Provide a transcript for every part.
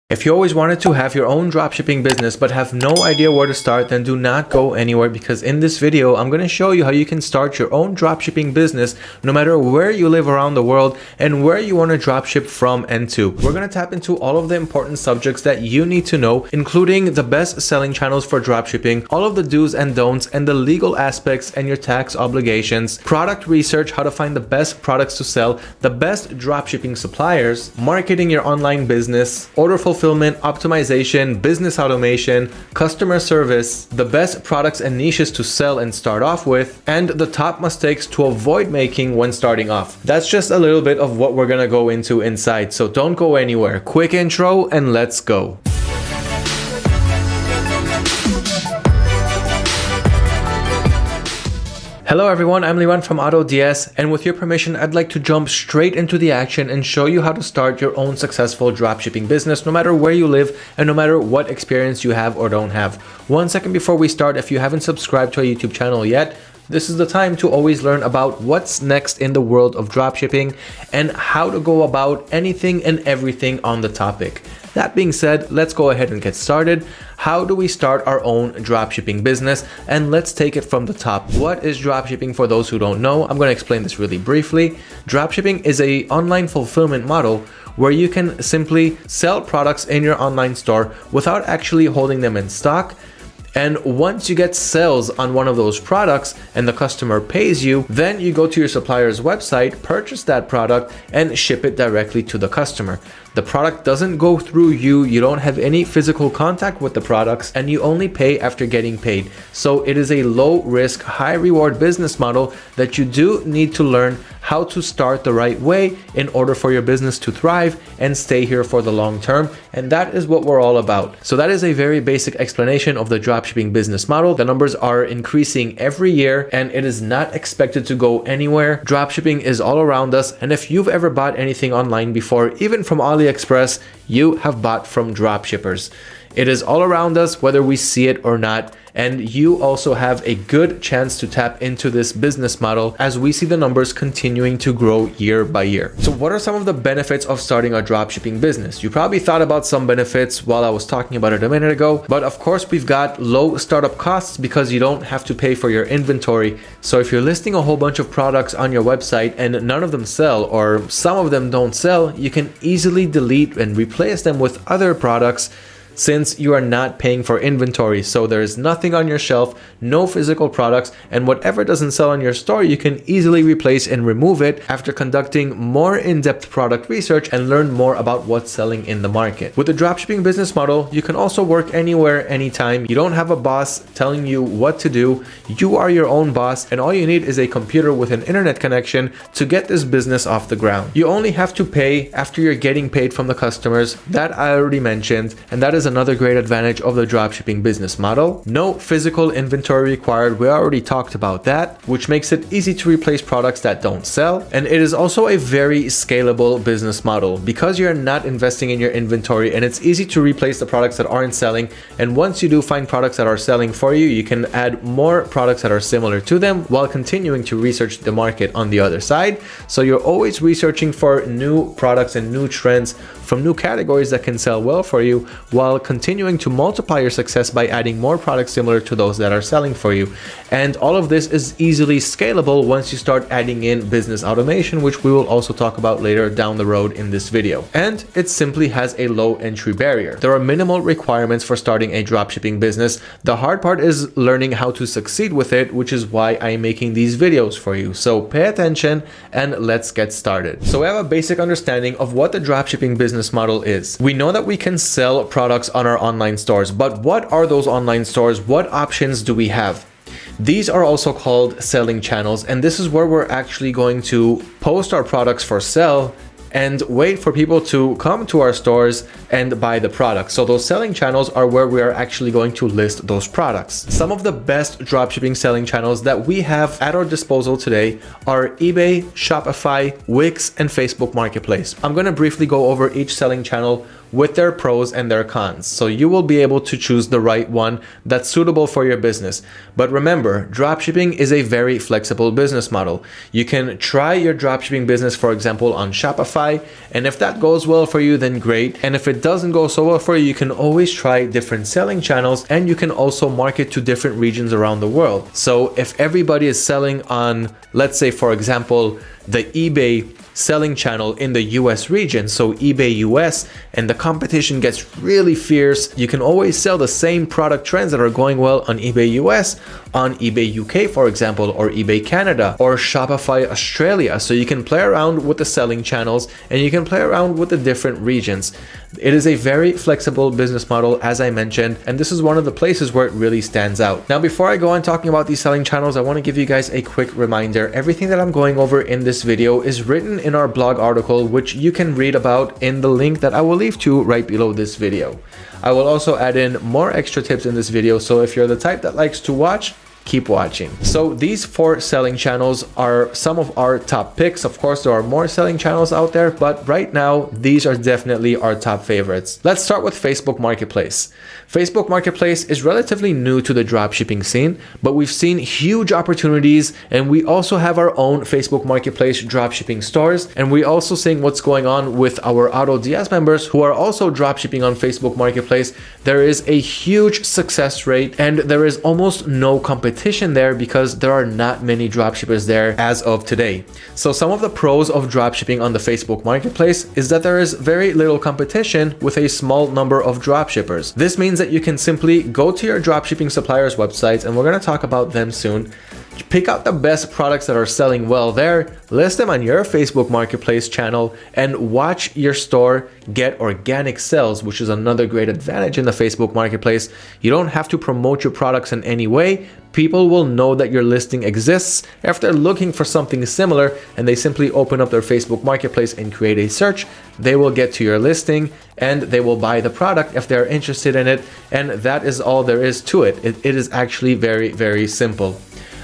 If you always wanted to have your own dropshipping business but have no idea where to start, then do not go anywhere, because in this video I'm going to show you how you can start your own dropshipping business no matter where you live around the world and where you want to dropship from and to. We're going to tap into all of the important subjects that you need to know, including the best selling channels for dropshipping, all of the do's and don'ts and the legal aspects and your tax obligations, product research, how to find the best products to sell, the best dropshipping suppliers, marketing your online business, order fulfillment, optimization, business automation, customer service, the best products and niches to sell and start off with, and the top mistakes to avoid making when starting off. That's just a little bit of what we're gonna go into inside, so don't go anywhere. Quick intro and let's go. Hello everyone, I'm Liwan from AutoDS, and with your permission, I'd like to jump straight into the action and show you how to start your own successful dropshipping business no matter where you live and no matter what experience you have or don't have. 1 second before we start, if you haven't subscribed to our YouTube channel yet, this is the time to always learn about what's next in the world of dropshipping and how to go about anything and everything on the topic. That being said, let's go ahead and get started. How do we start our own dropshipping business? And let's take it from the top. What is dropshipping for those who don't know? I'm going to explain this really briefly. Dropshipping is an online fulfillment model where you can simply sell products in your online store without actually holding them in stock. And once you get sales on one of those products and the customer pays you, then you go to your supplier's website, purchase that product, and ship it directly to the customer. The product doesn't go through you, you don't have any physical contact with the products, and you only pay after getting paid. So it is a low risk, high reward business model that you do need to learn how to start the right way in order for your business to thrive and stay here for the long term. And that is what we're all about. So that is a very basic explanation of the dropshipping business model. The numbers are increasing every year and it is not expected to go anywhere. Dropshipping is all around us. And if you've ever bought anything online before, even from AliExpress, you have bought from dropshippers. It is all around us, whether we see it or not. And you also have a good chance to tap into this business model as we see the numbers continuing to grow year by year. So what are some of the benefits of starting a dropshipping business? You probably thought about some benefits while I was talking about it a minute ago, but of course we've got low startup costs because you don't have to pay for your inventory. So if you're listing a whole bunch of products on your website and none of them sell or some of them don't sell, you can easily delete and replace them with other products since you are not paying for inventory. So there is nothing on your shelf, no physical products, and whatever doesn't sell on your store, you can easily replace and remove it after conducting more in-depth product research and learn more about what's selling in the market. With the dropshipping business model, you can also work anywhere, anytime. You don't have a boss telling you what to do. You are your own boss, and all you need is a computer with an internet connection to get this business off the ground. You only have to pay after you're getting paid from the customers. That I already mentioned, and that is another great advantage of the dropshipping business model. No physical inventory required. We already talked about that, which makes it easy to replace products that don't sell. And it is also a very scalable business model because you're not investing in your inventory and it's easy to replace the products that aren't selling. And once you do find products that are selling for you, you can add more products that are similar to them while continuing to research the market on the other side. So you're always researching for new products and new trends from new categories that can sell well for you, while continuing to multiply your success by adding more products similar to those that are selling for you. And all of this is easily scalable once you start adding in business automation, which we will also talk about later down the road in this video. And it simply has a low entry barrier. There are minimal requirements for starting a dropshipping business. The hard part is learning how to succeed with it, which is why I'm making these videos for you. So pay attention and let's get started. So we have a basic understanding of what the dropshipping business model is. We know that we can sell products on our online stores, but what are those online stores? What options do we have? These are also called selling channels, and this is where we're actually going to post our products for sale and wait for people to come to our stores and buy the products. So those selling channels are where we are actually going to list those products. Some of the best dropshipping selling channels that we have at our disposal today are eBay, Shopify, Wix, and Facebook Marketplace. I'm going to briefly go over each selling channel with their pros and their cons. So you will be able to choose the right one that's suitable for your business. But remember, dropshipping is a very flexible business model. You can try your dropshipping business, for example, on Shopify, and if that goes well for you, then great. And if it doesn't go so well for you, you can always try different selling channels, and you can also market to different regions around the world. So if everybody is selling on, let's say, for example, the eBay selling channel in the US region, so eBay US, and the competition gets really fierce, you can always sell the same product trends that are going well on eBay US on eBay UK, for example, or eBay Canada, or Shopify Australia. So you can play around with the selling channels, and you can play around with the different regions. It is a very flexible business model, as I mentioned, and this is one of the places where it really stands out. Now, before I go on talking about these selling channels, I want to give you guys a quick reminder. Everything that I'm going over in this video is written in our blog article, which you can read about in the link that I will leave to right below this video. I will also add in more extra tips in this video, so if you're the type that likes to watch, keep watching. So these 4 selling channels are some of our top picks. Of course, there are more selling channels out there, but right now, these are definitely our top favorites. Let's start with Facebook Marketplace. Facebook Marketplace is relatively new to the dropshipping scene, but we've seen huge opportunities, and we also have our own Facebook Marketplace dropshipping stores, and we're also seeing what's going on with our AutoDS members who are also dropshipping on Facebook Marketplace. There is a huge success rate, and there is almost no competition there because there are not many dropshippers there as of today. So some of the pros of dropshipping on the Facebook Marketplace is that there is very little competition with a small number of dropshippers. This means that you can simply go to your dropshipping suppliers' websites, and we're going to talk about them soon. Pick out the best products that are selling well there, list them on your Facebook Marketplace channel, and watch your store get organic sales, which is another great advantage in the Facebook Marketplace. You don't have to promote your products in any way. People will know that your listing exists if they're looking for something similar, and they simply open up their Facebook Marketplace and create a search. They will get to your listing, and they will buy the product if they're interested in it, and that is all there is to it. It is actually very, very simple.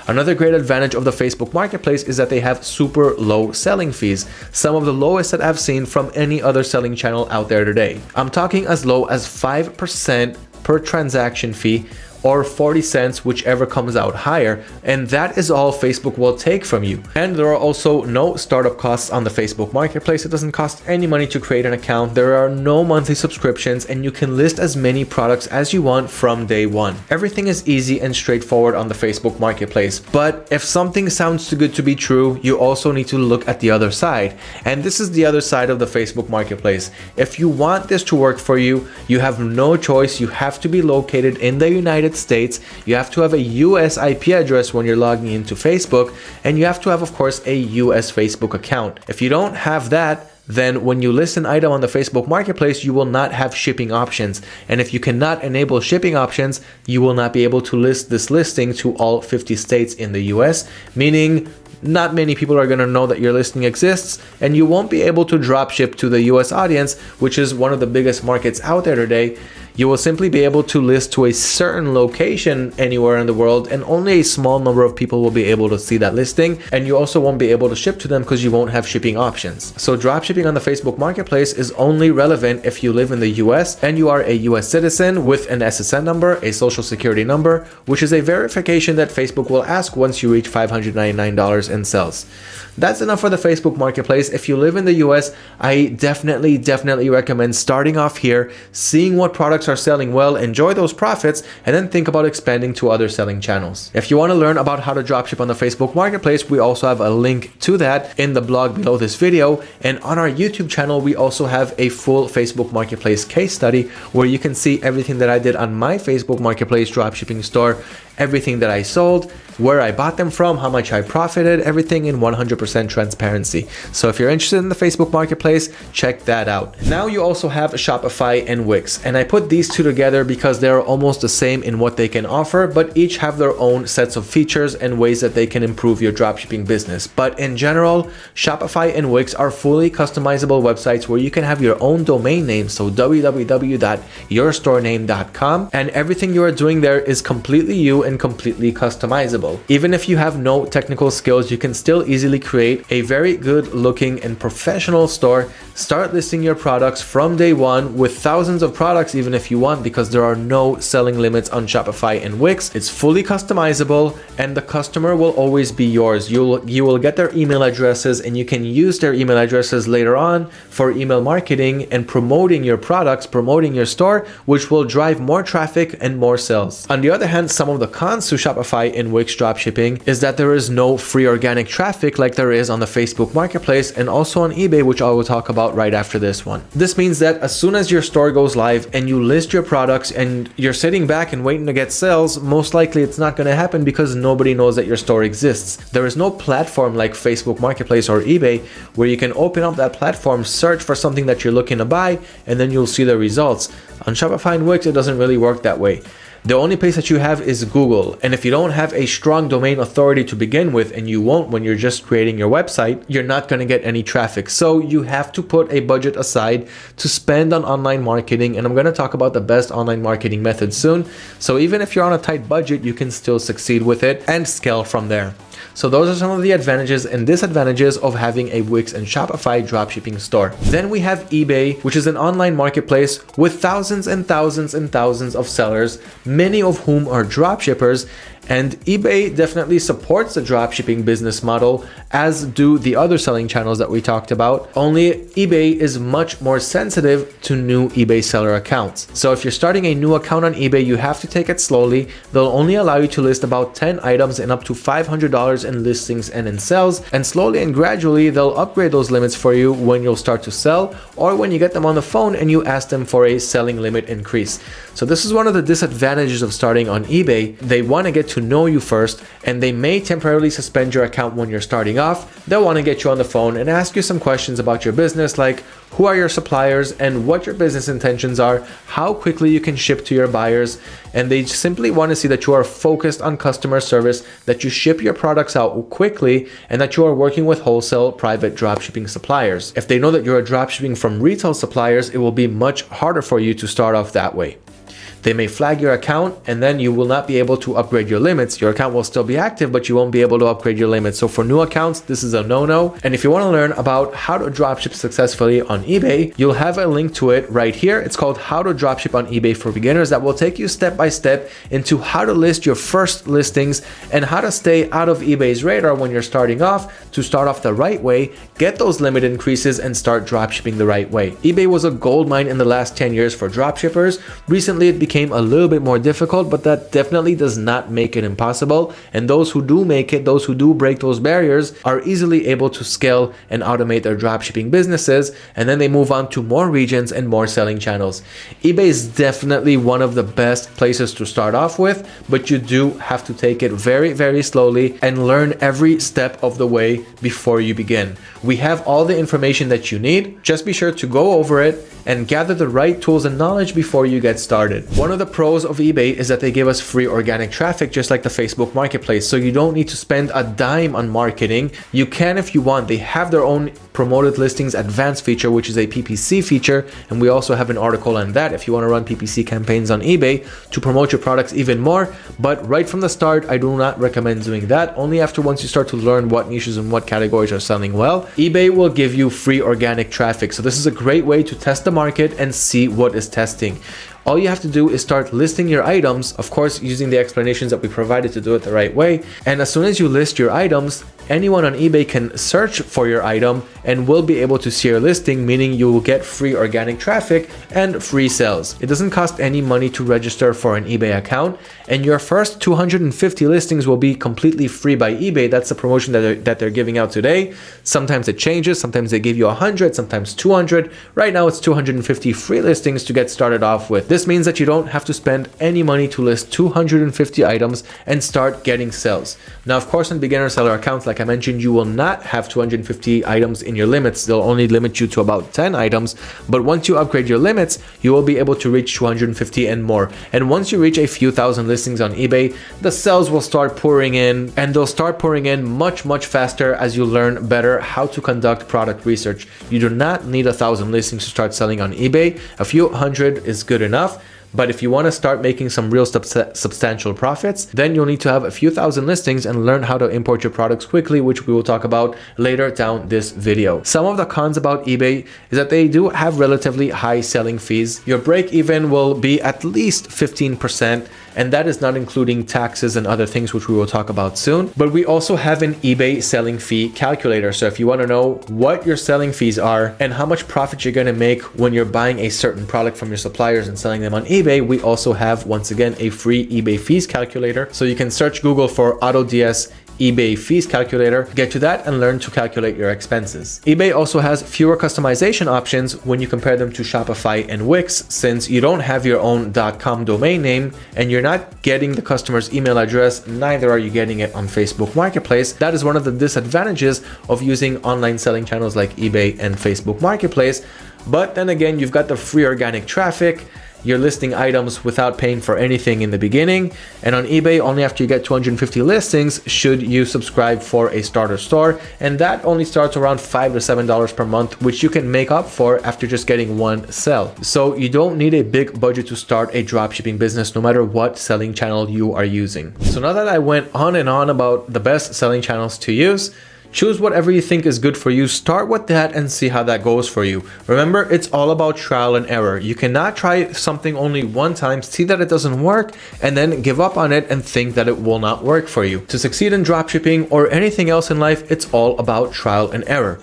Another great advantage of the Facebook Marketplace is that they have super low selling fees, some of the lowest that I've seen from any other selling channel out there today. I'm talking as low as 5% per transaction fee, or 40 cents, whichever comes out higher, and that is all Facebook will take from you. And there are also no startup costs on the Facebook Marketplace. It doesn't cost any money to create an account. There are no monthly subscriptions, and you can list as many products as you want from day one. Everything is easy and straightforward on the Facebook Marketplace. But if something sounds too good to be true, you also need to look at the other side. And this is the other side of the Facebook Marketplace. If you want this to work for you, you have no choice. You have to be located in the United States. You have to have a US IP address when you're logging into Facebook, and you have to have, of course, a US Facebook account. If you don't have that, then when you list an item on the Facebook Marketplace, you will not have shipping options. And if you cannot enable shipping options, you will not be able to list this listing to all 50 states in the US, meaning not many people are going to know that your listing exists, and you won't be able to drop ship to the US audience, which is one of the biggest markets out there today. You will simply be able to list to a certain location anywhere in the world, and only a small number of people will be able to see that listing, and you also won't be able to ship to them because you won't have shipping options. So dropshipping on the Facebook Marketplace is only relevant if you live in the US and you are a US citizen with an SSN number, a social security number, which is a verification that Facebook will ask once you reach $599 in sales. That's enough for the Facebook Marketplace. If you live in the US, I definitely recommend starting off here, seeing what products are selling well, enjoy those profits, and then think about expanding to other selling channels. If you want to learn about how to dropship on the Facebook Marketplace, we also have a link to that in the blog below this video. And on our YouTube channel, we also have a full Facebook Marketplace case study where you can see everything that I did on my Facebook Marketplace dropshipping store, everything that I sold, where I bought them from, how much I profited, everything in 100% transparency. So if you're interested in the Facebook Marketplace, check that out. Now you also have Shopify and Wix, and I put these two together because they're almost the same in what they can offer, but each have their own sets of features and ways that they can improve your dropshipping business. But in general, Shopify and Wix are fully customizable websites where you can have your own domain name, so www.yourstorename.com, and everything you are doing there is completely you and completely customizable. Even if you have no technical skills, you can still easily create a very good looking and professional store. Start listing your products from day one with thousands of products even if you want, because there are no selling limits on Shopify and Wix. It's fully customizable and the customer will always be yours. You will get their email addresses and you can use their email addresses later on for email marketing and promoting your products, promoting your store, which will drive more traffic and more sales. On the other hand, some of the cons to Shopify and Wix dropshipping is that there is no free organic traffic like there is on the Facebook Marketplace and also on eBay, which I will talk about right after this one. This means that as soon as your store goes live and you list your products and you're sitting back and waiting to get sales, most likely it's not going to happen because nobody knows that your store exists. There is no platform like Facebook Marketplace or eBay where you can open up that platform, search for something that you're looking to buy, and then you'll see the results. On Shopify and Wix, it doesn't really work that way. The only place that you have is Google. And if you don't have a strong domain authority to begin with, and you won't when you're just creating your website, you're not going to get any traffic. So you have to put a budget aside to spend on online marketing. And I'm going to talk about the best online marketing methods soon. So even if you're on a tight budget, you can still succeed with it and scale from there. So those are some of the advantages and disadvantages of having a Wix and Shopify dropshipping store. Then we have eBay, which is an online marketplace with thousands and thousands and thousands of sellers, many of whom are dropshippers. And eBay definitely supports the dropshipping business model, as do the other selling channels that we talked about. Only eBay is much more sensitive to new eBay seller accounts. So if you're starting a new account on eBay, you have to take it slowly. They'll only allow you to list about 10 items and up to $500 in listings and in sales. And slowly and gradually, they'll upgrade those limits for you when you'll start to sell, or when you get them on the phone and you ask them for a selling limit increase. So this is one of the disadvantages of starting on eBay. They want to get to know you first, and they may temporarily suspend your account when you're starting off. They'll want to get you on the phone and ask you some questions about your business, like who are your suppliers and what your business intentions are, how quickly you can ship to your buyers. And they simply want to see that you are focused on customer service, that you ship your products out quickly, and that you are working with wholesale private dropshipping suppliers. If they know that you're dropshipping from retail suppliers, it will be much harder for you to start off that way. They may flag your account and then you will not be able to upgrade your limits. Your account will still be active, but you won't be able to upgrade your limits. So for new accounts, this is a no-no. And if you want to learn about how to dropship successfully on eBay, you'll have a link to it right here. It's called How to Dropship on eBay for Beginners, that will take you step by step into how to list your first listings and how to stay out of eBay's radar when you're starting off, to start off the right way, get those limit increases, and start dropshipping the right way. eBay was a gold mine in the last 10 years for dropshippers. Recently, it became a little bit more difficult, but that definitely does not make it impossible. And those who do make it, those who do break those barriers, are easily able to scale and automate their dropshipping businesses, and then they move on to more regions and more selling channels. eBay is definitely one of the best places to start off with, but you do have to take it very, very slowly and learn every step of the way before you begin. We have all the information that you need. Just be sure to go over it and gather the right tools and knowledge before you get started. One of the pros of eBay is that they give us free organic traffic, just like the Facebook Marketplace. So you don't need to spend a dime on marketing. You can if you want. They have their own promoted listings advanced feature, which is a PPC feature. And we also have an article on that if you want to run PPC campaigns on eBay to promote your products even more. But right from the start, I do not recommend doing that. Only after once you start to learn what niches and what categories are selling well. eBay will give you free organic traffic. So this is a great way to test the market and see what is testing. All you have to do is start listing your items, of course, using the explanations that we provided to do it the right way. And as soon as you list your items, anyone on eBay can search for your item and will be able to see your listing, meaning you will get free organic traffic and free sales. It doesn't cost any money to register for an eBay account, and your first 250 listings will be completely free by eBay. That's the promotion that they're giving out today. Sometimes it changes, sometimes they give you 100, sometimes 200. Right now it's 250 free listings to get started off with. This means that you don't have to spend any money to list 250 items and start getting sales. Now, of course, on beginner seller accounts, like I mentioned, you will not have 250 items in your limits. They'll only limit you to about 10 items. But once you upgrade your limits, you will be able to reach 250 and more. And once you reach a few thousand listings on eBay, the sales will start pouring in, and they'll start pouring in much, much faster as you learn better how to conduct product research. You do not need 1,000 listings to start selling on eBay. A few hundred is good enough. But if you want to start making some real substantial profits, then you'll need to have a few thousand listings and learn how to import your products quickly, which we will talk about later down this video. Some of the cons about eBay is that they do have relatively high selling fees. Your break even will be at least 15%, and that is not including taxes and other things, which we will talk about soon. But we also have an eBay selling fee calculator. So if you want to know what your selling fees are and how much profit you're going to make when you're buying a certain product from your suppliers and selling them on eBay, we also have, once again, a free eBay fees calculator. So you can search Google for AutoDS eBay fees calculator, get to that and learn to calculate your expenses. eBay also has fewer customization options when you compare them to Shopify and Wix, since you don't have your own .com domain name and you're not getting the customer's email address, neither are you getting it on Facebook Marketplace. That is one of the disadvantages of using online selling channels like eBay and Facebook Marketplace. But then again, you've got the free organic traffic. You're listing items without paying for anything in the beginning. And on eBay, only after you get 250 listings should you subscribe for a starter store. And that only starts around $5 to $7 per month, which you can make up for after just getting one sell. So you don't need a big budget to start a dropshipping business, no matter what selling channel you are using. So now that I went on and on about the best selling channels to use, choose whatever you think is good for you. Start with that and see how that goes for you. Remember, it's all about trial and error. You cannot try something only one time, see that it doesn't work, and then give up on it and think that it will not work for you. To succeed in dropshipping or anything else in life, it's all about trial and error.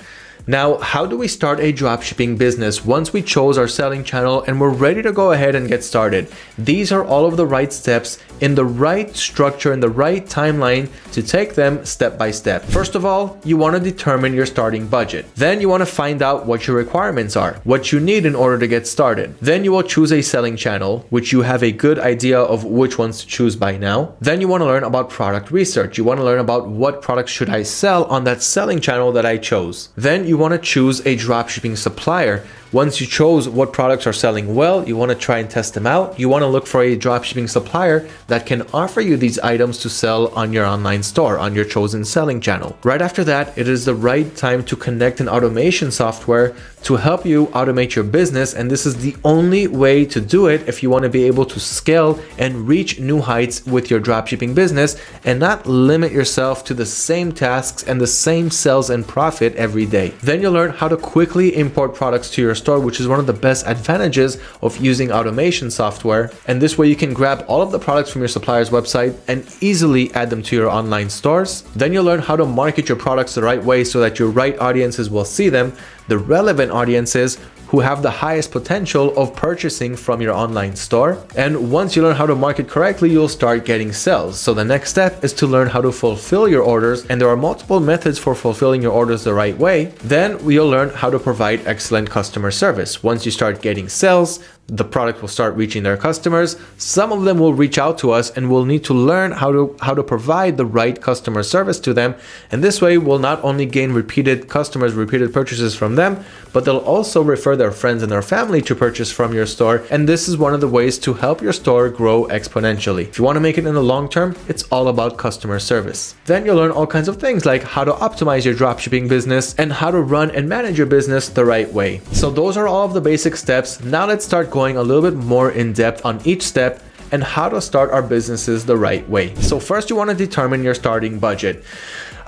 Now, how do we start a dropshipping business once we chose our selling channel and we're ready to go ahead and get started? These are all of the right steps in the right structure and the right timeline to take them step by step. First of all, you want to determine your starting budget. Then you want to find out what your requirements are, what you need in order to get started. Then you will choose a selling channel, which you have a good idea of which ones to choose by now. Then you want to learn about product research. You want to learn about what products should I sell on that selling channel that I chose. Then you want to choose a dropshipping supplier. Once you chose what products are selling well, you want to try and test them out. You want to look for a dropshipping supplier that can offer you these items to sell on your online store, on your chosen selling channel. Right after that, it is the right time to connect an automation software to help you automate your business. And this is the only way to do it if you want to be able to scale and reach new heights with your dropshipping business and not limit yourself to the same tasks and the same sales and profit every day. Then you'll learn how to quickly import products to your store, which is one of the best advantages of using automation software. And this way you can grab all of the products from your supplier's website and easily add them to your online stores. Then you'll learn how to market your products the right way so that your right audiences will see them, the relevant audiences who have the highest potential of purchasing from your online store. And once you learn how to market correctly, you'll start getting sales. So the next step is to learn how to fulfill your orders, and there are multiple methods for fulfilling your orders the right way. Then we'll learn how to provide excellent customer service. Once you start getting sales, the product will start reaching their customers. Some of them will reach out to us and we'll need to learn how to provide the right customer service to them. And this way we'll not only gain repeated customers, repeated purchases from them, but they'll also refer their friends and their family to purchase from your store. And this is one of the ways to help your store grow exponentially. If you want to make it in the long term, it's all about customer service. Then you'll learn all kinds of things like how to optimize your dropshipping business and how to run and manage your business the right way. So those are all of the basic steps. Now let's start going a little bit more in depth on each step and how to start our businesses the right way. So first you want to determine your starting budget.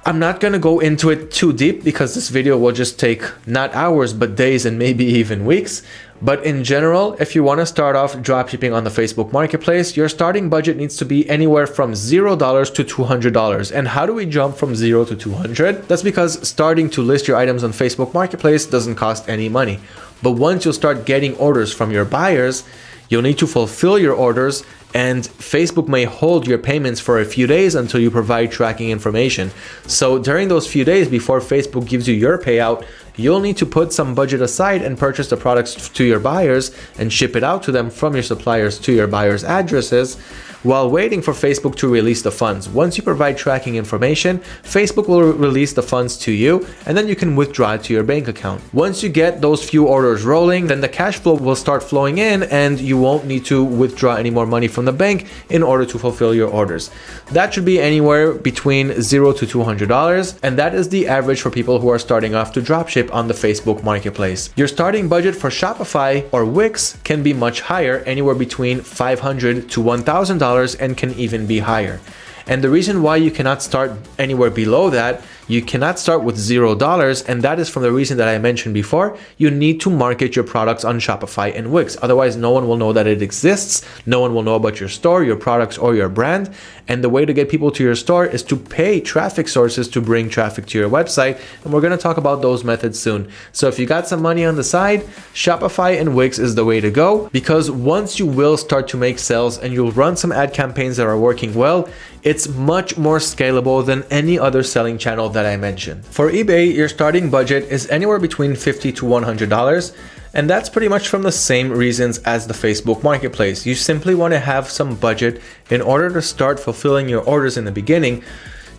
I'm not going to go into it too deep because this video will just take not hours but days and maybe even weeks. But in general, if you want to start off dropshipping on the Facebook Marketplace, your starting budget needs to be anywhere from $0 to $200. And how do we jump from 0 to 200? That's because starting to list your items on Facebook Marketplace doesn't cost any money. But once you'll start getting orders from your buyers, you'll need to fulfill your orders, and Facebook may hold your payments for a few days until you provide tracking information. So during those few days before Facebook gives you your payout, you'll need to put some budget aside and purchase the products to your buyers and ship it out to them from your suppliers to your buyers' addresses while waiting for Facebook to release the funds. Once you provide tracking information, Facebook will release the funds to you, and then you can withdraw it to your bank account. Once you get those few orders rolling, then the cash flow will start flowing in and you won't need to withdraw any more money from the bank in order to fulfill your orders. That should be anywhere between $0 to $200, and that is the average for people who are starting off to dropship dropship on the Facebook Marketplace. Your starting budget for Shopify or Wix can be much higher, anywhere between $500 to $1,000, and can even be higher. And the reason why you cannot start anywhere below that, you cannot start with $0, and that is from the reason that I mentioned before. You need to market your products on Shopify and Wix. Otherwise, no one will know that it exists. No one will know about your store, your products, or your brand. And the way to get people to your store is to pay traffic sources to bring traffic to your website. And we're going to talk about those methods soon. So if you got some money on the side, Shopify and Wix is the way to go, because once you will start to make sales and you'll run some ad campaigns that are working well, it's much more scalable than any other selling channel that I mentioned. For eBay, your starting budget is anywhere between $50 to $100. And that's pretty much from the same reasons as the Facebook Marketplace. You simply want to have some budget in order to start fulfilling your orders in the beginning.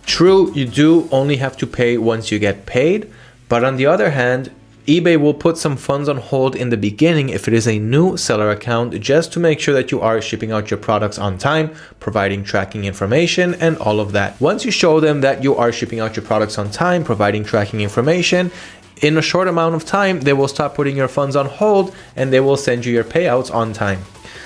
True, you do only have to pay once you get paid, but on the other hand, eBay will put some funds on hold in the beginning if it is a new seller account, just to make sure that you are shipping out your products on time, providing tracking information, and all of that. Once you show them that you are shipping out your products on time, providing tracking information, in a short amount of time, they will stop putting your funds on hold and they will send you your payouts on time.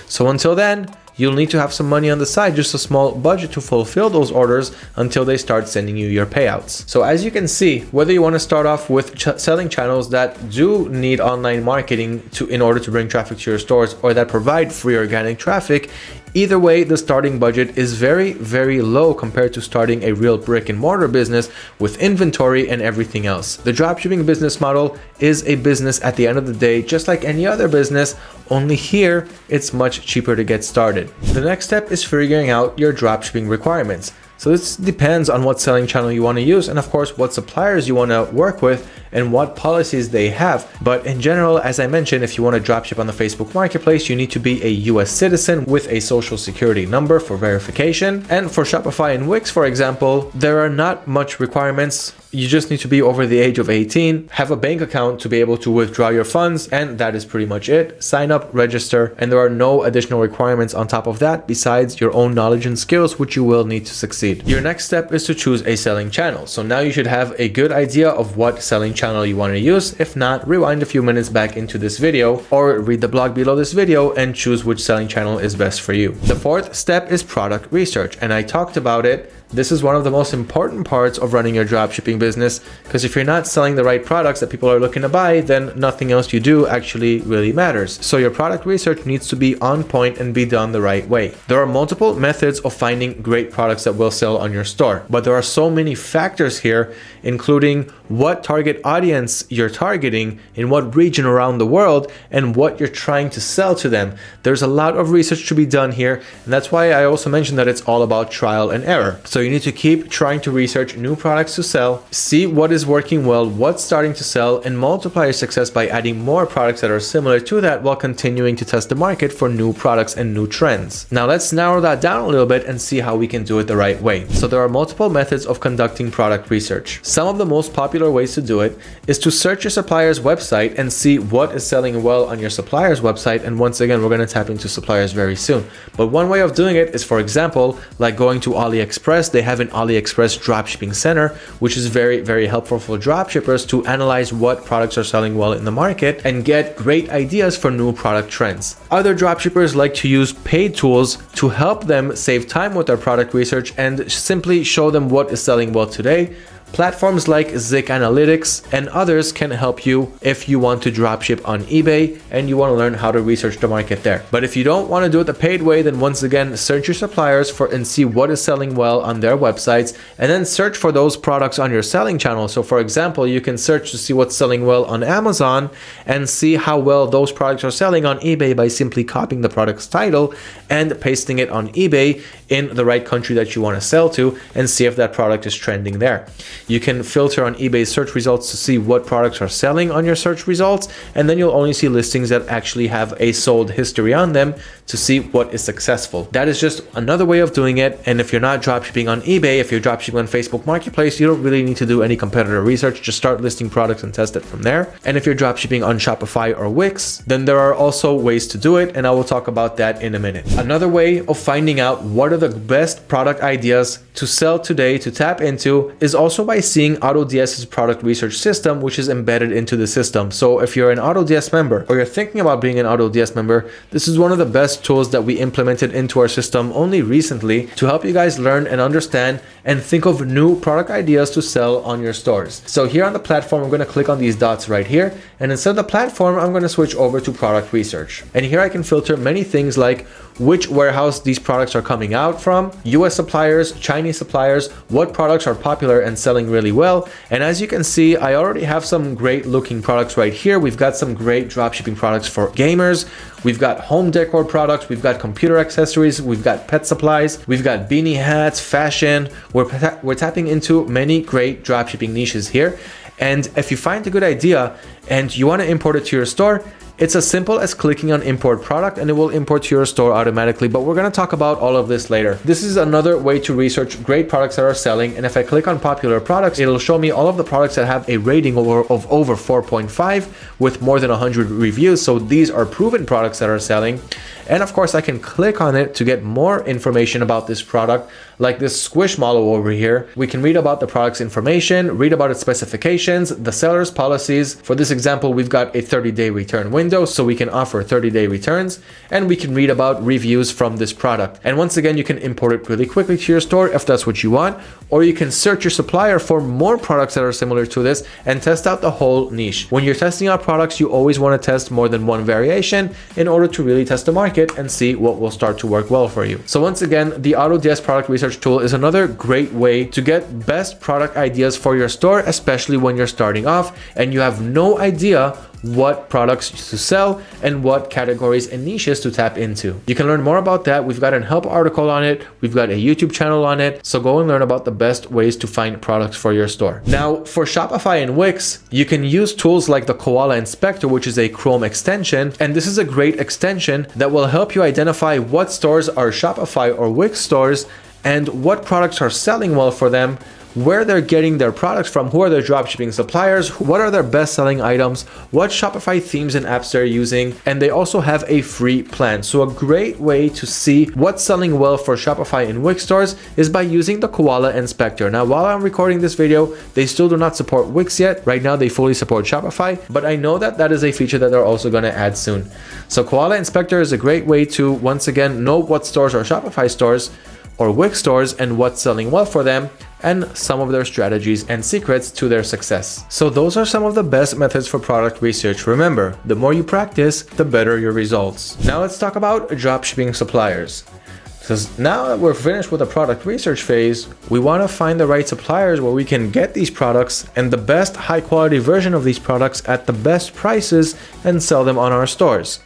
So until then, you'll need to have some money on the side, just a small budget to fulfill those orders until they start sending you your payouts. So as you can see, whether you want to start off with selling channels that do need online marketing in order to bring traffic to your stores, or that provide free organic traffic, either way, the starting budget is very, very low compared to starting a real brick and mortar business with inventory and everything else. The dropshipping business model is a business at the end of the day, just like any other business, only here it's much cheaper to get started. The next step is figuring out your dropshipping requirements. So this depends on what selling channel you want to use, and of course what suppliers you want to work with and what policies they have. But in general, as I mentioned, if you want to dropship on the Facebook Marketplace, you need to be a US citizen with a social security number for verification. And for Shopify and Wix, for example, there are not much requirements. You just need to be over the age of 18, have a bank account to be able to withdraw your funds, and that is pretty much it. Sign up, register, and there are no additional requirements on top of that besides your own knowledge and skills, which you will need to succeed. Your next step is to choose a selling channel. So now you should have a good idea of what selling channel you want to use. If not, rewind a few minutes back into this video or read the blog below this video and choose which selling channel is best for you. The fourth step is product research, and I talked about it. This is one of the most important parts of running your dropshipping business, because if you're not selling the right products that people are looking to buy, then nothing else you do actually really matters. So your product research needs to be on point and be done the right way. There are multiple methods of finding great products that will sell on your store, but there are so many factors here, including what target audience you're targeting, in what region around the world, and what you're trying to sell to them. There's a lot of research to be done here, and that's why I also mentioned that it's all about trial and error. So you need to keep trying to research new products to sell, see what is working well, what's starting to sell, and multiply your success by adding more products that are similar to that while continuing to test the market for new products and new trends. Now let's narrow that down a little bit and see how we can do it the right way. So there are multiple methods of conducting product research. Some of the most popular ways to do it is to search your supplier's website and see what is selling well on your supplier's website. And once again, we're going to tap into suppliers very soon. But one way of doing it is, for example, like going to AliExpress. They have an AliExpress dropshipping center, which is very, very helpful for dropshippers to analyze what products are selling well in the market and get great ideas for new product trends. Other dropshippers like to use paid tools to help them save time with their product research and simply show them what is selling well today. Platforms like Zik Analytics and others can help you if you want to dropship on eBay and you want to learn how to research the market there. But if you don't want to do it the paid way, then once again, search your suppliers and see what is selling well on their websites, and then search for those products on your selling channel. So for example, you can search to see what's selling well on Amazon and see how well those products are selling on eBay by simply copying the product's title and pasting it on eBay in the right country that you want to sell to, and see if that product is trending there. You can filter on eBay's search results to see what products are selling on your search results, and then you'll only see listings that actually have a sold history on them to see what is successful. That is just another way of doing it. And if you're not dropshipping on eBay, if you're dropshipping on Facebook Marketplace, you don't really need to do any competitor research. Just start listing products and test it from there. And if you're dropshipping on Shopify or Wix, then there are also ways to do it, and I will talk about that in a minute. Another way of finding out what are the best product ideas to sell today, to tap into, is also by by seeing AutoDS's product research system, which is embedded into the system. So if you're an AutoDS member or you're thinking about being an AutoDS member, this is one of the best tools that we implemented into our system only recently to help you guys learn and understand and think of new product ideas to sell on your stores. So here on the platform, I'm going to click on these dots right here, and instead of the platform, I'm going to switch over to product research. And here I can filter many things like which warehouse these products are coming out from, US suppliers, Chinese suppliers, what products are popular and selling really well. And as you can see, I already have some great looking products right here. We've got some great dropshipping products for gamers. We've got home decor products, we've got computer accessories, we've got pet supplies, we've got beanie hats, fashion. We're tapping into many great dropshipping niches here. And if you find a good idea and you want to import it to your store, it's as simple as clicking on import product and it will import to your store automatically, but we're going to talk about all of this later. This is another way to research great products that are selling, and if I click on popular products, it'll show me all of the products that have a rating of over 4.5 with more than 100 reviews. So these are proven products that are selling. And of course, I can click on it to get more information about this product, like this Squishmallow over here. We can read about the product's information, read about its specifications, the seller's policies. For this example, we've got a 30-day return window, so we can offer 30-day returns, and we can read about reviews from this product. And once again, you can import it really quickly to your store if that's what you want, or you can search your supplier for more products that are similar to this and test out the whole niche. When you're testing out products, you always want to test more than one variation in order to really test the market and see what will start to work well for you. So once again, the AutoDS product research tool is another great way to get best product ideas for your store, especially when you're starting off and you have no idea what products to sell and what categories and niches to tap into. You can learn more about that. We've got an help article on it. We've got a YouTube channel on it. So go and learn about the best ways to find products for your store. Now, for Shopify and Wix, you can use tools like the Koala Inspector, which is a Chrome extension. And this is a great extension that will help you identify what stores are Shopify or Wix stores and what products are selling well for them, where they're getting their products from, who are their dropshipping suppliers, what are their best-selling items, what Shopify themes and apps they're using, and they also have a free plan. So a great way to see what's selling well for Shopify and Wix stores is by using the Koala Inspector. Now, while I'm recording this video, they still do not support Wix yet. Right now, they fully support Shopify, but I know that that is a feature that they're also going to add soon. So Koala Inspector is a great way to, once again, know what stores are Shopify stores or Wix stores and what's selling well for them, and some of their strategies and secrets to their success. So those are some of the best methods for product research. Remember, the more you practice, the better your results. Now let's talk about dropshipping suppliers. Because now that we're finished with the product research phase, we want to find the right suppliers where we can get these products and the best high quality version of these products at the best prices and sell them on our stores.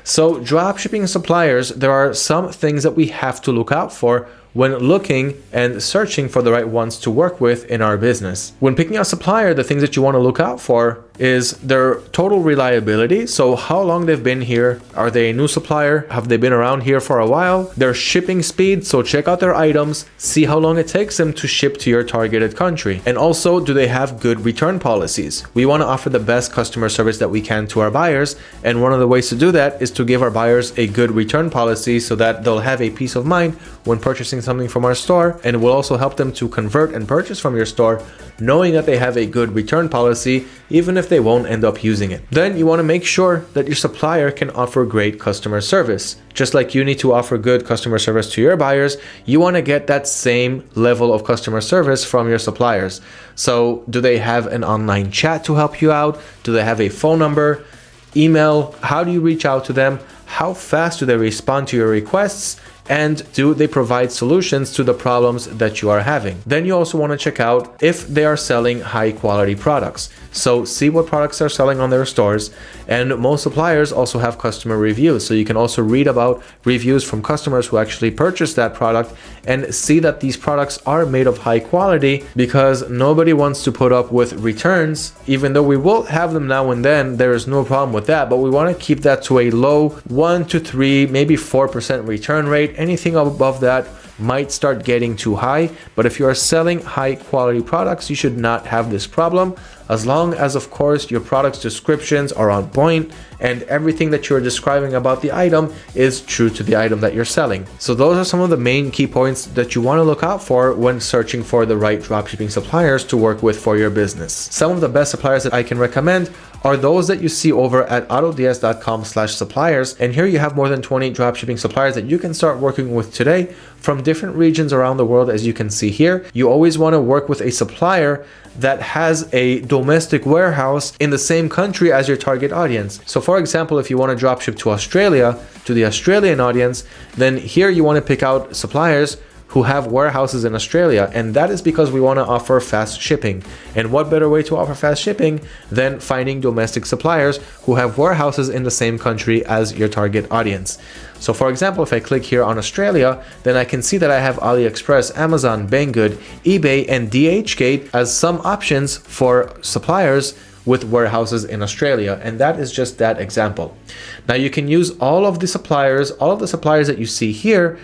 So dropshipping suppliers, there are some things that we have to look out for when looking and searching for the right ones to work with in our business. When picking a supplier, the things that you want to look out for is their total reliability. So how long they've been here. Are they a new supplier? Have they been around here for a while? Their shipping speed. So check out their items, see how long it takes them to ship to your targeted country. And also, do they have good return policies? We want to offer the best customer service that we can to our buyers. And one of the ways to do that is to give our buyers a good return policy so that they'll have a peace of mind when purchasing something from our store. And it will also help them to convert and purchase from your store, knowing that they have a good return policy, even if they won't end up using it. Then you want to make sure that your supplier can offer great customer service. Just like you need to offer good customer service to your buyers, you want to get that same level of customer service from your suppliers. So do they have an online chat to help you out? Do they have a phone number, email? How do you reach out to them? How fast do they respond to your requests? And do they provide solutions to the problems that you are having? Then you also want to check out if they are selling high quality products. So see what products are selling on their stores. And most suppliers also have customer reviews. So you can also read about reviews from customers who actually purchased that product and see that these products are made of high quality, because nobody wants to put up with returns. Even though we will have them now and then, there is no problem with that, but we want to keep that to a low 1 to 3, maybe 4% return rate. Anything above that, might start getting too high, but if you are selling high quality products, you should not have this problem, as long as, of course, your product's descriptions are on point and everything that you're describing about the item is true to the item that you're selling. So those are some of the main key points that you want to look out for when searching for the right dropshipping suppliers to work with for your business. Some of the best suppliers that I can recommend are those that you see over at autods.com/suppliers. And here you have more than 20 dropshipping suppliers that you can start working with today from different regions around the world. As you can see here, you always want to work with a supplier that has a domestic warehouse in the same country as your target audience. So for example, if you want to dropship to Australia, to the Australian audience, then here you want to pick out suppliers who have warehouses in Australia, and that is because we want to offer fast shipping. And what better way to offer fast shipping than finding domestic suppliers who have warehouses in the same country as your target audience. So for example, if I click here on Australia, then I can see that I have AliExpress, Amazon, Banggood, eBay, and DHgate as some options for suppliers with warehouses in Australia, and that is just that example. Now you can use all of the suppliers that you see here.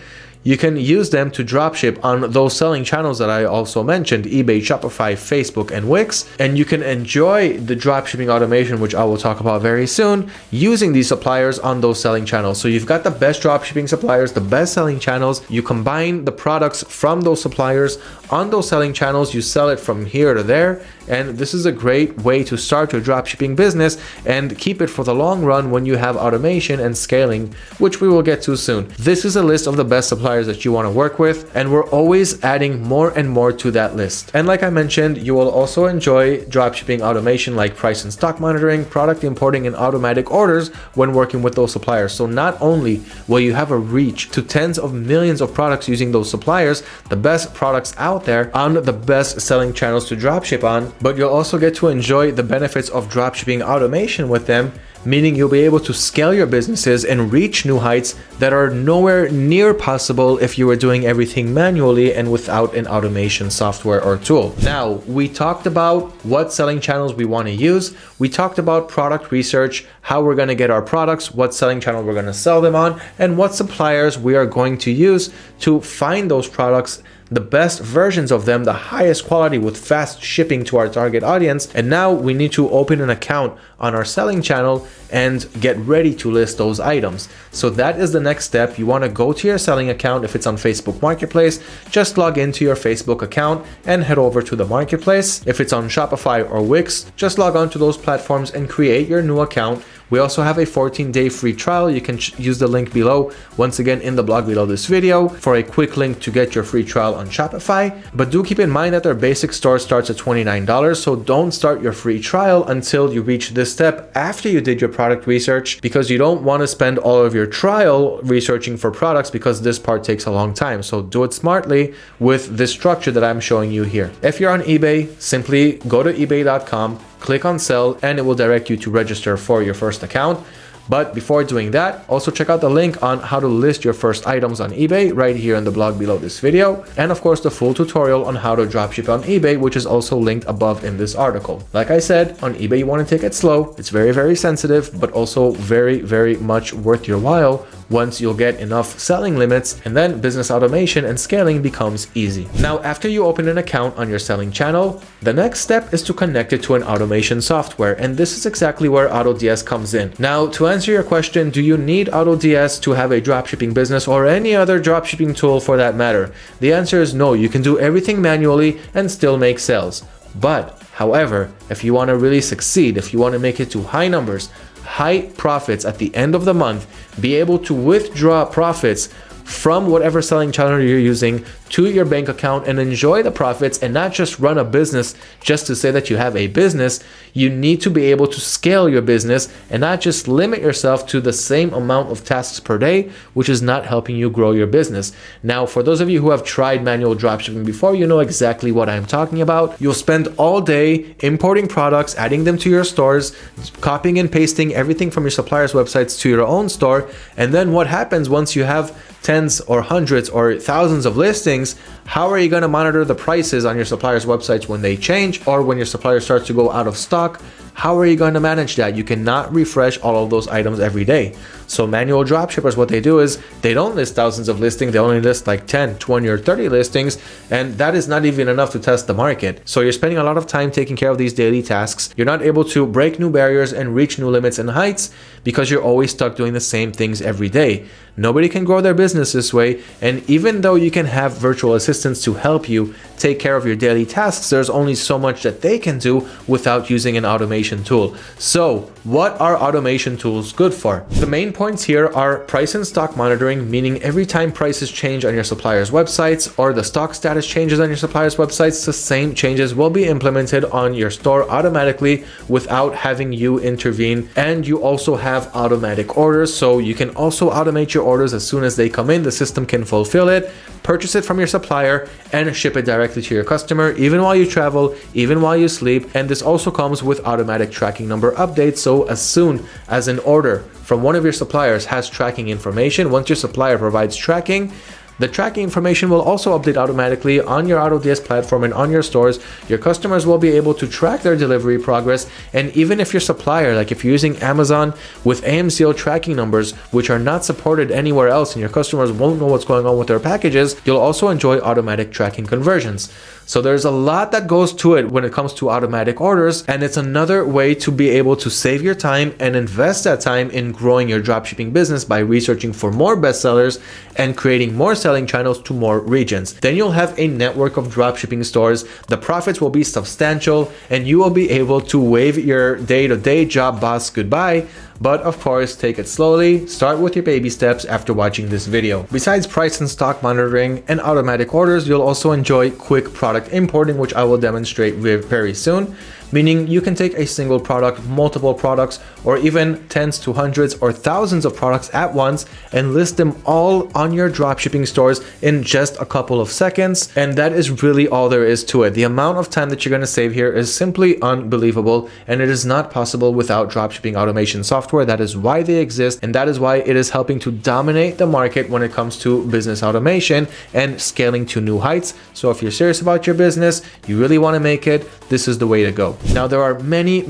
You can use them to dropship on those selling channels that I also mentioned, eBay, Shopify, Facebook, and Wix. And you can enjoy the dropshipping automation, which I will talk about very soon, using these suppliers on those selling channels. So you've got the best dropshipping suppliers, the best selling channels. You combine the products from those suppliers on those selling channels. You sell it from here to there. And this is a great way to start your dropshipping business and keep it for the long run when you have automation and scaling, which we will get to soon. This is a list of the best suppliers that you want to work with, and we're always adding more and more to that list. And like I mentioned, you will also enjoy dropshipping automation like price and stock monitoring, product importing, and automatic orders when working with those suppliers. So not only will you have a reach to tens of millions of products using those suppliers, the best products out there on the best selling channels to dropship on, but you'll also get to enjoy the benefits of dropshipping automation with them, meaning you'll be able to scale your businesses and reach new heights that are nowhere near possible if you were doing everything manually and without an automation software or tool. Now, we talked about what selling channels we want to use. We talked about product research, how we're going to get our products, what selling channel we're going to sell them on, and what suppliers we are going to use to find those products, the best versions of them, the highest quality with fast shipping to our target audience. And now we need to open an account on our selling channel and get ready to list those items. So that is the next step. You want to go to your selling account. If it's on Facebook Marketplace, just log into your Facebook account and head over to the marketplace. If it's on Shopify or Wix, just log on to those platforms and create your new account. We also have a 14-day free trial. You can use the link below, once again in the blog below this video, for a quick link to get your free trial on Shopify. But do keep in mind that their basic store starts at $29, so don't start your free trial until you reach this step after you did your product research, because you don't want to spend all of your trial researching for products, because this part takes a long time. So do it smartly with this structure that I'm showing you here. If you're on eBay, simply go to ebay.com, click on sell, and it will direct you to register for your first account. But before doing that, also check out the link on how to list your first items on eBay right here in the blog below this video. And of course, the full tutorial on how to dropship on eBay, which is also linked above in this article. Like I said, on eBay, you want to take it slow. It's very, very sensitive, but also very, very much worth your while once you'll get enough selling limits, and then business automation and scaling becomes easy. Now, after you open an account on your selling channel, the next step is to connect it to an automation software. And this is exactly where AutoDS comes in. Now, to answer your question, do you need AutoDS to have a dropshipping business or any other dropshipping tool for that matter? The answer is no. You can do everything manually and still make sales. But however, if you want to really succeed, if you want to make it to high numbers, high profits at the end of the month, be able to withdraw profits from whatever selling channel you're using to your bank account and enjoy the profits, and not just run a business just to say that you have a business. You need to be able to scale your business and not just limit yourself to the same amount of tasks per day, which is not helping you grow your business. Now, for those of you who have tried manual dropshipping before, you know exactly what I'm talking about. You'll spend all day importing products, adding them to your stores, copying and pasting everything from your suppliers' websites to your own store. And then what happens once you have tens or hundreds or thousands of listings? How are you going to monitor the prices on your suppliers' websites when they change, or when your supplier starts to go out of stock? How are you going to manage that? You cannot refresh all of those items every day. So manual dropshippers, what they do is they don't list thousands of listings. They only list like 10, 20, or 30 listings. And that is not even enough to test the market. So you're spending a lot of time taking care of these daily tasks. You're not able to break new barriers and reach new limits and heights because you're always stuck doing the same things every day. Nobody can grow their business this way. And even though you can have virtual assistants to help you take care of your daily tasks, there's only so much that they can do without using an automation tool. So what are automation tools good for? The main points here are price and stock monitoring, meaning every time prices change on your supplier's websites or the stock status changes on your supplier's websites, the same changes will be implemented on your store automatically without having you intervene. And you also have automatic orders, so you can also automate your orders as soon as they come in. The system can fulfill it, purchase it from your supplier, and ship it directly to your customer, even while you travel, even while you sleep. And this also comes with automatic tracking number updates. So as soon as an order from one of your suppliers has tracking information, once your supplier provides tracking, the tracking information will also update automatically on your AutoDS platform and on your stores. Your customers will be able to track their delivery progress. And even if your supplier, like if you're using Amazon with AMCO tracking numbers, which are not supported anywhere else, and your customers won't know what's going on with their packages, you'll also enjoy automatic tracking conversions. So there's a lot that goes to it when it comes to automatic orders, and it's another way to be able to save your time and invest that time in growing your dropshipping business by researching for more bestsellers and creating more selling channels to more regions. Then you'll have a network of dropshipping stores. The profits will be substantial, and you will be able to wave your day-to-day job boss goodbye. But of course, take it slowly. Start with your baby steps after watching this video. Besides price and stock monitoring and automatic orders, you'll also enjoy quick product importing, which I will demonstrate very soon. Meaning you can take a single product, multiple products, or even tens to hundreds or thousands of products at once and list them all on your dropshipping stores in just a couple of seconds. And that is really all there is to it. The amount of time that you're going to save here is simply unbelievable, and it is not possible without dropshipping automation software. That is why they exist, and that is why it is helping to dominate the market when it comes to business automation and scaling to new heights. So if you're serious about your business, you really want to make it, this is the way to go. Now, there are many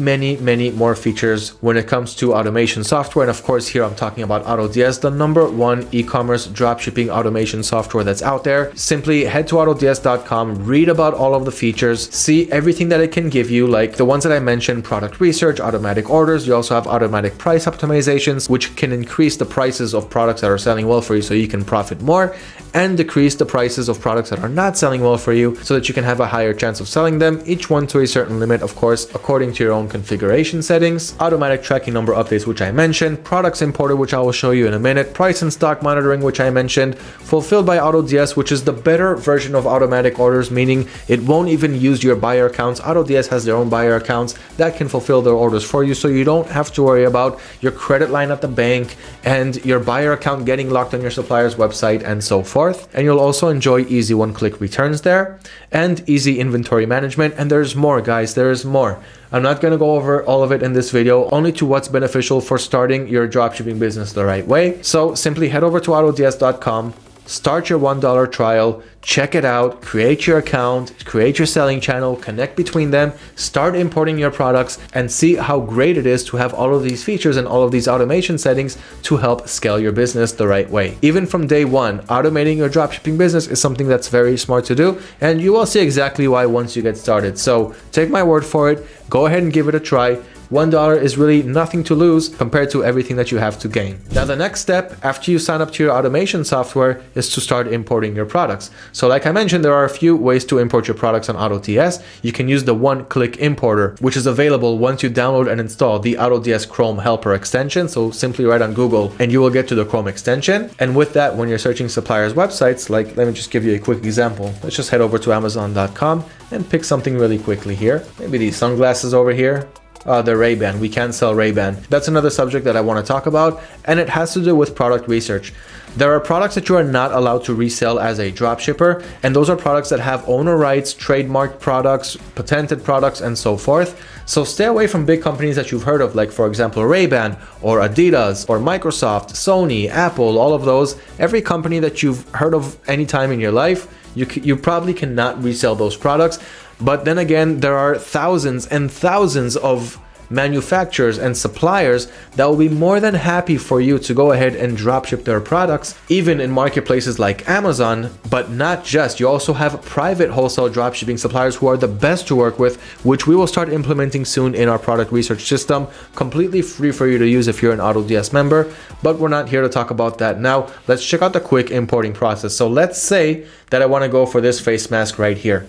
more features when it comes to automation software. And of course, here I'm talking about AutoDS, the #1 e-commerce dropshipping automation software that's out there. Simply head to autods.com, read about all of the features, see everything that it can give you, like the ones that I mentioned: product research, automatic orders. You also have automatic price optimizations, which can increase the prices of products that are selling well for you so you can profit more, and decrease the prices of products that are not selling well for you so that you can have a higher chance of selling them, each one to a certain limit, of course, according to your own configuration settings. Automatic tracking number updates, which I mentioned, products imported, which I will show you in a minute, price and stock monitoring, which I mentioned, fulfilled by AutoDS, which is the better version of automatic orders, meaning it won't even use your buyer accounts. AutoDS has their own buyer accounts that can fulfill their orders for you, so you don't have to worry about your credit line at the bank and your buyer account getting locked on your supplier's website and so forth. And you'll also enjoy easy one-click returns there and easy inventory management. And there's more, guys, there is more. I'm not going to go over all of it in this video, only to what's beneficial for starting your dropshipping business the right way. So simply head over to autods.com, start your $1 trial, check it out, create your account, create your selling channel, connect between them, start importing your products, and see how great it is to have all of these features and all of these automation settings to help scale your business the right way. Even from day one, automating your dropshipping business is something that's very smart to do, and you will see exactly why once you get started. So take my word for it, go ahead and give it a try. $1 is really nothing to lose compared to everything that you have to gain. Now, the next step after you sign up to your automation software is to start importing your products. So like I mentioned, there are a few ways to import your products on AutoDS. You can use the one-click importer, which is available once you download and install the AutoDS Chrome helper extension. So simply write on Google and you will get to the Chrome extension. And with that, when you're searching suppliers' websites, like let me just give you a quick example. Let's just head over to amazon.com and pick something really quickly here. Maybe these sunglasses over here. The Ray-Ban. We can't sell Ray-Ban. That's another subject that I want to talk about, and it has to do with product research. There are products that you are not allowed to resell as a dropshipper, and those are products that have owner rights, trademarked products, patented products, and so forth. So stay away from big companies that you've heard of, like for example Ray-Ban or Adidas or Microsoft, Sony, Apple, all of those. Every company that you've heard of any time in your life, you probably cannot resell those products. But then again, there are thousands and thousands of manufacturers and suppliers that will be more than happy for you to go ahead and dropship their products, even in marketplaces like Amazon. But not just, you also have private wholesale dropshipping suppliers who are the best to work with, which we will start implementing soon in our product research system, completely free for you to use if you're an AutoDS member. But we're not here to talk about that now. Let's check out the quick importing process. So let's say that I want to go for this face mask right here.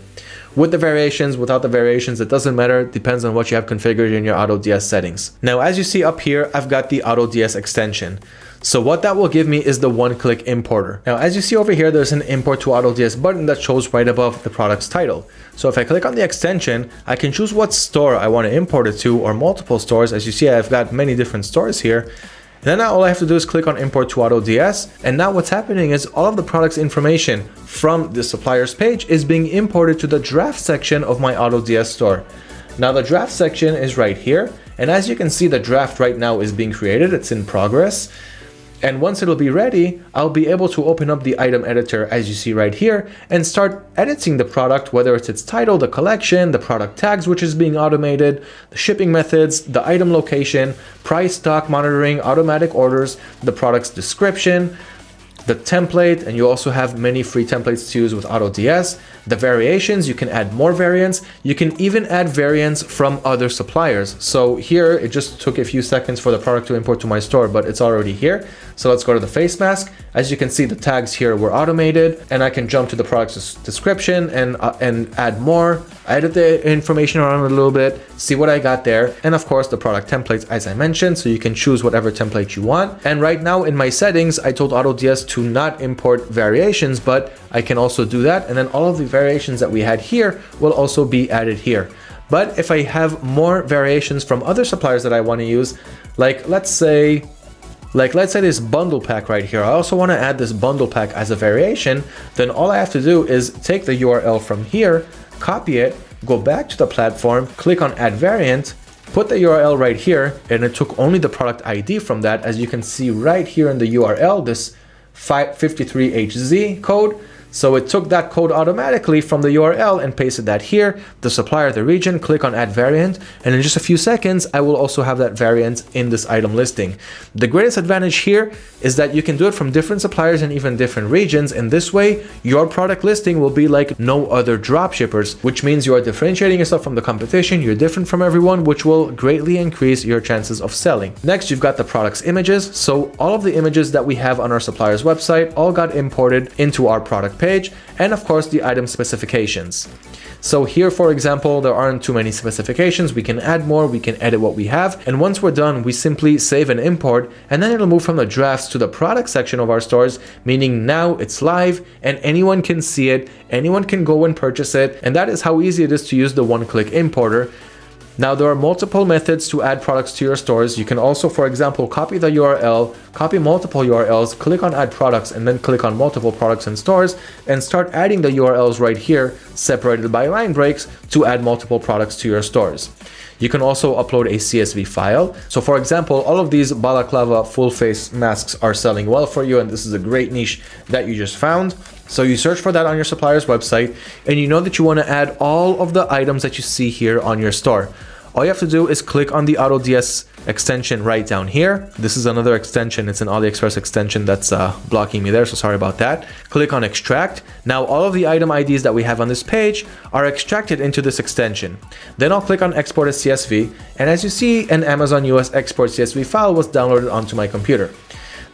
With the variations, without the variations, it doesn't matter. It depends on what you have configured in your AutoDS settings. Now, as you see up here, I've got the AutoDS extension. So what that will give me is the one-click importer. Now, as you see over here, there's an import to AutoDS button that shows right above the product's title. So if I click on the extension, I can choose what store I want to import it to, or multiple stores. As you see, I've got many different stores here. And then all I have to do is click on import to AutoDS. And now what's happening is all of the product's information from the supplier's page is being imported to the draft section of my AutoDS store. Now the draft section is right here. And as you can see, the draft right now is being created. It's in progress. And once it'll be ready, I'll be able to open up the item editor, as you see right here, and start editing the product, whether it's its title, the collection, the product tags, which is being automated, the shipping methods, the item location, price, stock monitoring, automatic orders, the product's description, the template, and you also have many free templates to use with AutoDS. The variations, you can add more variants. You can even add variants from other suppliers. So here, it just took a few seconds for the product to import to my store, but it's already here. So let's go to the face mask. As you can see, the tags here were automated, and I can jump to the product's description and add more, edit the information around a little bit, see what I got there. And of course, the product templates, as I mentioned, so you can choose whatever template you want. And right now in my settings, I told AutoDS to not import variations, but I can also do that. And then all of the variations that we had here will also be added here. But if I have more variations from other suppliers that I want to use, like let's say this bundle pack right here, I also want to add this bundle pack as a variation, then all I have to do is take the URL from here, copy it, go back to the platform, click on add variant, put the URL right here, and it took only the product ID from that, as you can see right here in the URL, this 53HZ code. So it took that code automatically from the URL and pasted that here, the supplier, the region, click on add variant, and in just a few seconds, I will also have that variant in this item listing. The greatest advantage here is that you can do it from different suppliers and even different regions, and this way, your product listing will be like no other dropshippers, which means you are differentiating yourself from the competition, you're different from everyone, which will greatly increase your chances of selling. Next, you've got the product's images. So all of the images that we have on our supplier's website all got imported into our product page, and of course the item specifications. So here, for example, there aren't too many specifications. We can add more, we can edit what we have, and once we're done, we simply save and import, and then it'll move from the drafts to the product section of our stores, meaning now it's live and anyone can see it, anyone can go and purchase it, and that is how easy it is to use the one-click importer. Now, there are multiple methods to add products to your stores. You can also, for example, copy the URL, copy multiple URLs, click on add products, and then click on multiple products and stores, and start adding the URLs right here, separated by line breaks, to add multiple products to your stores. You can also upload a CSV file. So for example, all of these balaclava full face masks are selling well for you, and this is a great niche that you just found. So you search for that on your supplier's website, and you know that you want to add all of the items that you see here on your store. All you have to do is click on the AutoDS extension right down here. This is another extension. It's an AliExpress extension that's blocking me there, so sorry about that. Click on extract. Now all of the item IDs that we have on this page are extracted into this extension. Then I'll click on export as CSV, and as you see, an Amazon US export CSV file was downloaded onto my computer.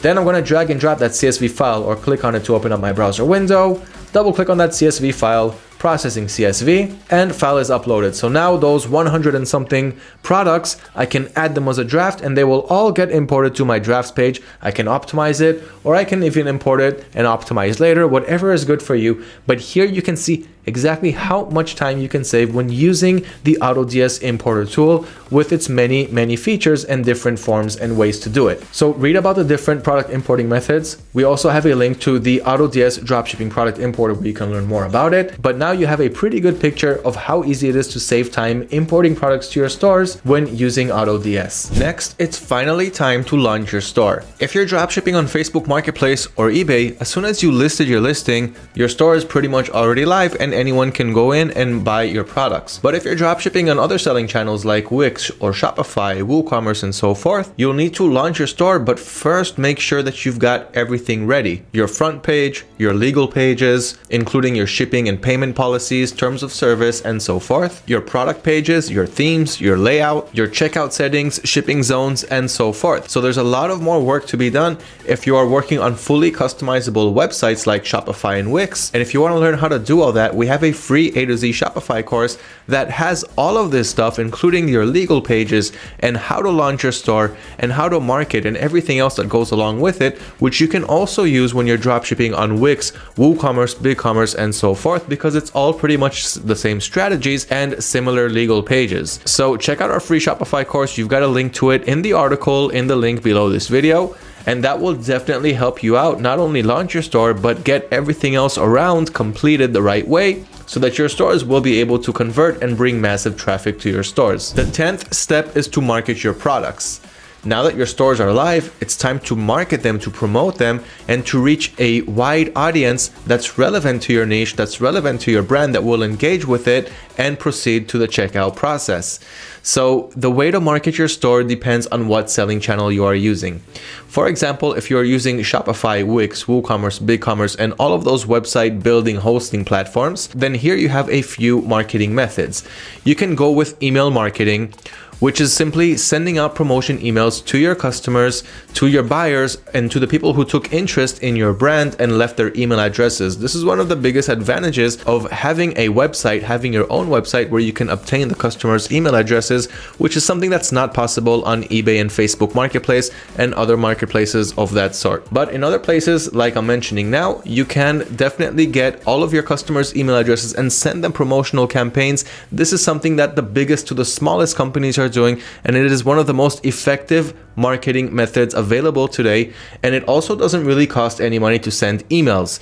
Then I'm going to drag and drop that CSV file, or click on it to open up my browser window, double click on that CSV file, processing CSV, and file is uploaded. So now those 100 and something products, I can add them as a draft, and they will all get imported to my drafts page. I can optimize it, or I can even import it and optimize later, whatever is good for you. But here you can see exactly how much time you can save when using the AutoDS importer tool with its many features and different forms and ways to do it. So read about the different product importing methods. We also have a link to the AutoDS dropshipping product importer where you can learn more about it. But now you have a pretty good picture of how easy it is to save time importing products to your stores when using AutoDS. Next, it's finally time to launch your store. If you're dropshipping on Facebook Marketplace or eBay, as soon as you listed your listing, your store is pretty much already live and again, anyone can go in and buy your products. But if you're dropshipping on other selling channels like Wix or Shopify, WooCommerce, and so forth, you'll need to launch your store, but first make sure that you've got everything ready. Your front page, your legal pages, including your shipping and payment policies, terms of service, and so forth, your product pages, your themes, your layout, your checkout settings, shipping zones, and so forth. So there's a lot of more work to be done if you are working on fully customizable websites like Shopify and Wix. And if you want to learn how to do all that, we have a free A to Z Shopify course that has all of this stuff, including your legal pages and how to launch your store and how to market and everything else that goes along with it, which you can also use when you're dropshipping on Wix, WooCommerce, BigCommerce, and so forth, because it's all pretty much the same strategies and similar legal pages. So check out our free Shopify course. You've got a link to it in the article in the link below this video. And that will definitely help you out, not only launch your store, but get everything else around completed the right way so that your stores will be able to convert and bring massive traffic to your stores. The 10th step is to market your products. Now that your stores are live, it's time to market them, to promote them, and to reach a wide audience that's relevant to your niche, that's relevant to your brand, that will engage with it and proceed to the checkout process. So the way to market your store depends on what selling channel you are using. For example, if you're using Shopify, Wix, WooCommerce, BigCommerce, and all of those website building hosting platforms, then here you have a few marketing methods. You can go with email marketing, which is simply sending out promotion emails to your customers, to your buyers, and to the people who took interest in your brand and left their email addresses. This is one of the biggest advantages of having a website, having your own website where you can obtain the customers' email addresses, which is something that's not possible on eBay and Facebook Marketplace and other marketplaces of that sort. But in other places, like I'm mentioning now, you can definitely get all of your customers' email addresses and send them promotional campaigns. This is something that the biggest to the smallest companies are doing, and it is one of the most effective marketing methods available today. And it also doesn't really cost any money to send emails.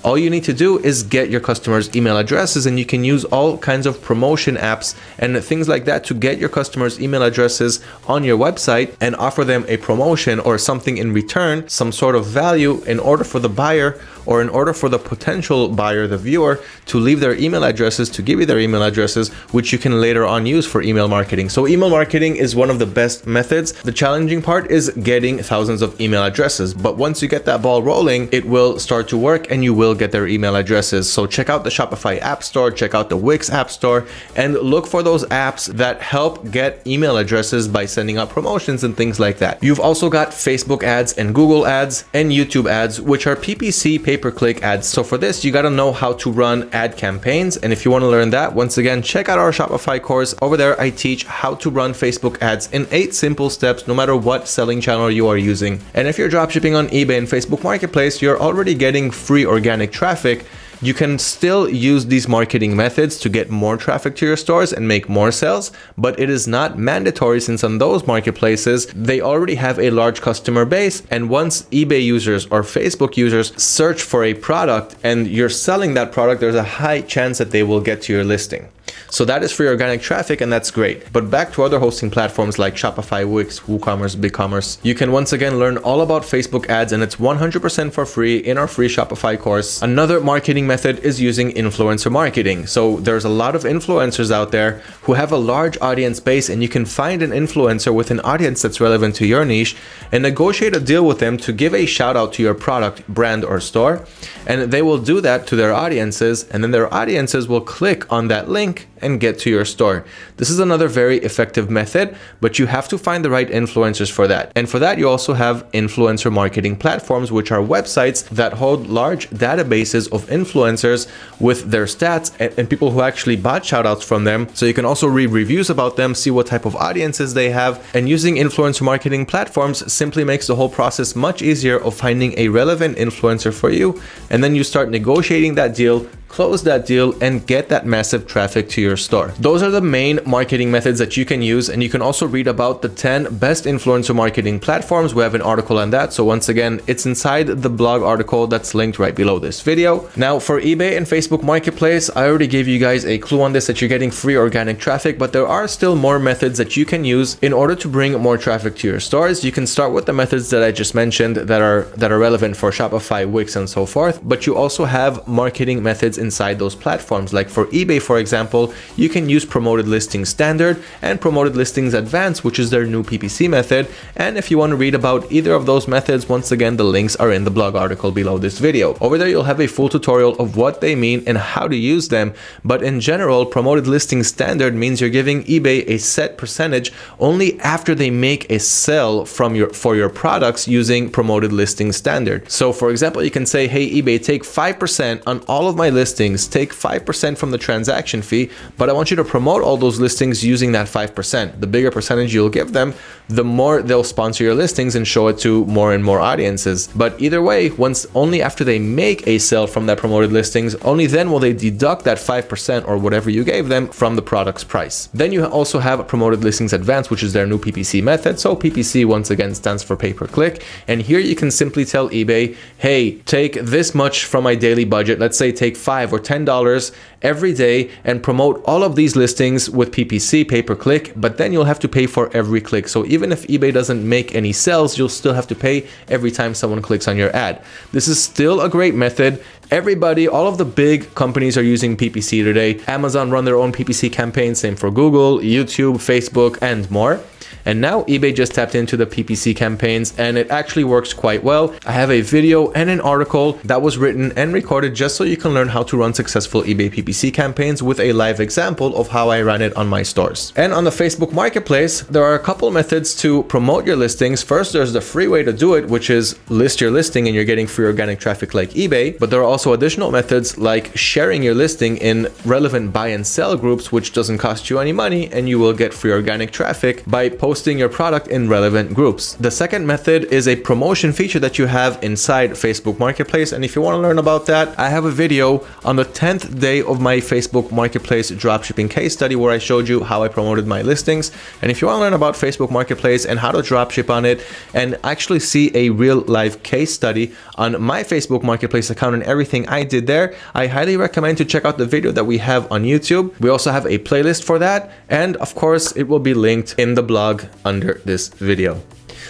All you need to do is get your customers' email addresses, and you can use all kinds of promotion apps and things like that to get your customers' email addresses on your website and offer them a promotion or something in return, some sort of value, in order for the buyer or in order for the potential buyer, the viewer, to leave their email addresses, to give you their email addresses, which you can later on use for email marketing. So email marketing is one of the best methods. The challenging part is getting thousands of email addresses, but once you get that ball rolling, it will start to work and you will get their email addresses. So check out the Shopify App Store, check out the Wix App Store, and look for those apps that help get email addresses by sending out promotions and things like that. You've also got Facebook ads and Google ads and YouTube ads, which are PPC, pay-per-click ads. So for this, you got to know how to run ad campaigns. And if you want to learn that, once again, check out our Shopify course. Over there, I teach how to run Facebook ads in 8 simple steps, no matter what selling channel you are using. And if you're dropshipping on eBay and Facebook Marketplace, you're already getting free organic traffic. You can still use these marketing methods to get more traffic to your stores and make more sales, but it is not mandatory, since on those marketplaces, they already have a large customer base. And once eBay users or Facebook users search for a product and you're selling that product, there's a high chance that they will get to your listing. So that is free organic traffic, and that's great. But back to other hosting platforms like Shopify, Wix, WooCommerce, BigCommerce, you can once again learn all about Facebook ads, and it's 100% for free in our free Shopify course. Another marketing method is using influencer marketing. So there's a lot of influencers out there who have a large audience base, and you can find an influencer with an audience that's relevant to your niche and negotiate a deal with them to give a shout out to your product, brand, or store. And they will do that to their audiences, and then their audiences will click on that link and get to your store. This is another very effective method, but you have to find the right influencers for that. And for that, you also have influencer marketing platforms, which are websites that hold large databases of influencers with their stats and people who actually bought shoutouts from them. So you can also read reviews about them, see what type of audiences they have. And using influencer marketing platforms simply makes the whole process much easier of finding a relevant influencer for you. And then you start negotiating that deal, close that deal, and get that massive traffic to your store. Those are the main marketing methods that you can use, and you can also read about the 10 best influencer marketing platforms. We have an article on that, so once again, it's inside the blog article that's linked right below this video. Now for eBay and Facebook Marketplace, I already gave you guys a clue on this, that you're getting free organic traffic, but there are still more methods that you can use in order to bring more traffic to your stores. You can start with the methods that I just mentioned that are relevant for Shopify, Wix, and so forth, but you also have marketing methods inside those platforms. Like for eBay, for example, you can use Promoted Listings Standard and Promoted Listings Advanced, which is their new PPC method. And if you want to read about either of those methods, once again, the links are in the blog article below this video. Over there, you'll have a full tutorial of what they mean and how to use them. But in general, Promoted Listings Standard means you're giving eBay a set percentage only after they make a sale for your products using Promoted Listings Standard. So for example, you can say, hey, eBay, take 5% on all of my listings, take 5% from the transaction fee, but I want you to promote all those listings using that 5%. The bigger percentage you'll give them, the more they'll sponsor your listings and show it to more and more audiences. But either way, only after they make a sale from that promoted listings, only then will they deduct that 5% or whatever you gave them from the product's price. Then you also have Promoted Listings Advanced, which is their new PPC method. So PPC once again stands for pay per click. And here you can simply tell eBay, hey, take this much from my daily budget. Let's say take $5 or $10 every day and promote all of these listings with PPC, pay per click, but then you'll have to pay for every click. So even if eBay doesn't make any sales, you'll still have to pay every time someone clicks on your ad. This is still a great method. Everybody, all of the big companies are using PPC today. Amazon run their own PPC campaigns, same for Google, YouTube, Facebook, and more. And now eBay just tapped into the PPC campaigns and it actually works quite well. I have a video and an article that was written and recorded just so you can learn how to run successful eBay PPC campaigns with a live example of how I ran it on my stores. And on the Facebook Marketplace, there are a couple methods to promote your listings. First, there's the free way to do it, which is list your listing and you're getting free organic traffic like eBay. But there are also additional methods like sharing your listing in relevant buy and sell groups, which doesn't cost you any money and you will get free organic traffic by posting your product in relevant groups. The second method is a promotion feature that you have inside Facebook Marketplace. And if you want to learn about that, I have a video on the 10th day of my Facebook Marketplace dropshipping case study where I showed you how I promoted my listings. And if you want to learn about Facebook Marketplace and how to dropship on it and actually see a real live case study on my Facebook Marketplace account and everything I did there, I highly recommend to check out the video that we have on YouTube. We also have a playlist for that. And of course, it will be linked in the blog under this video.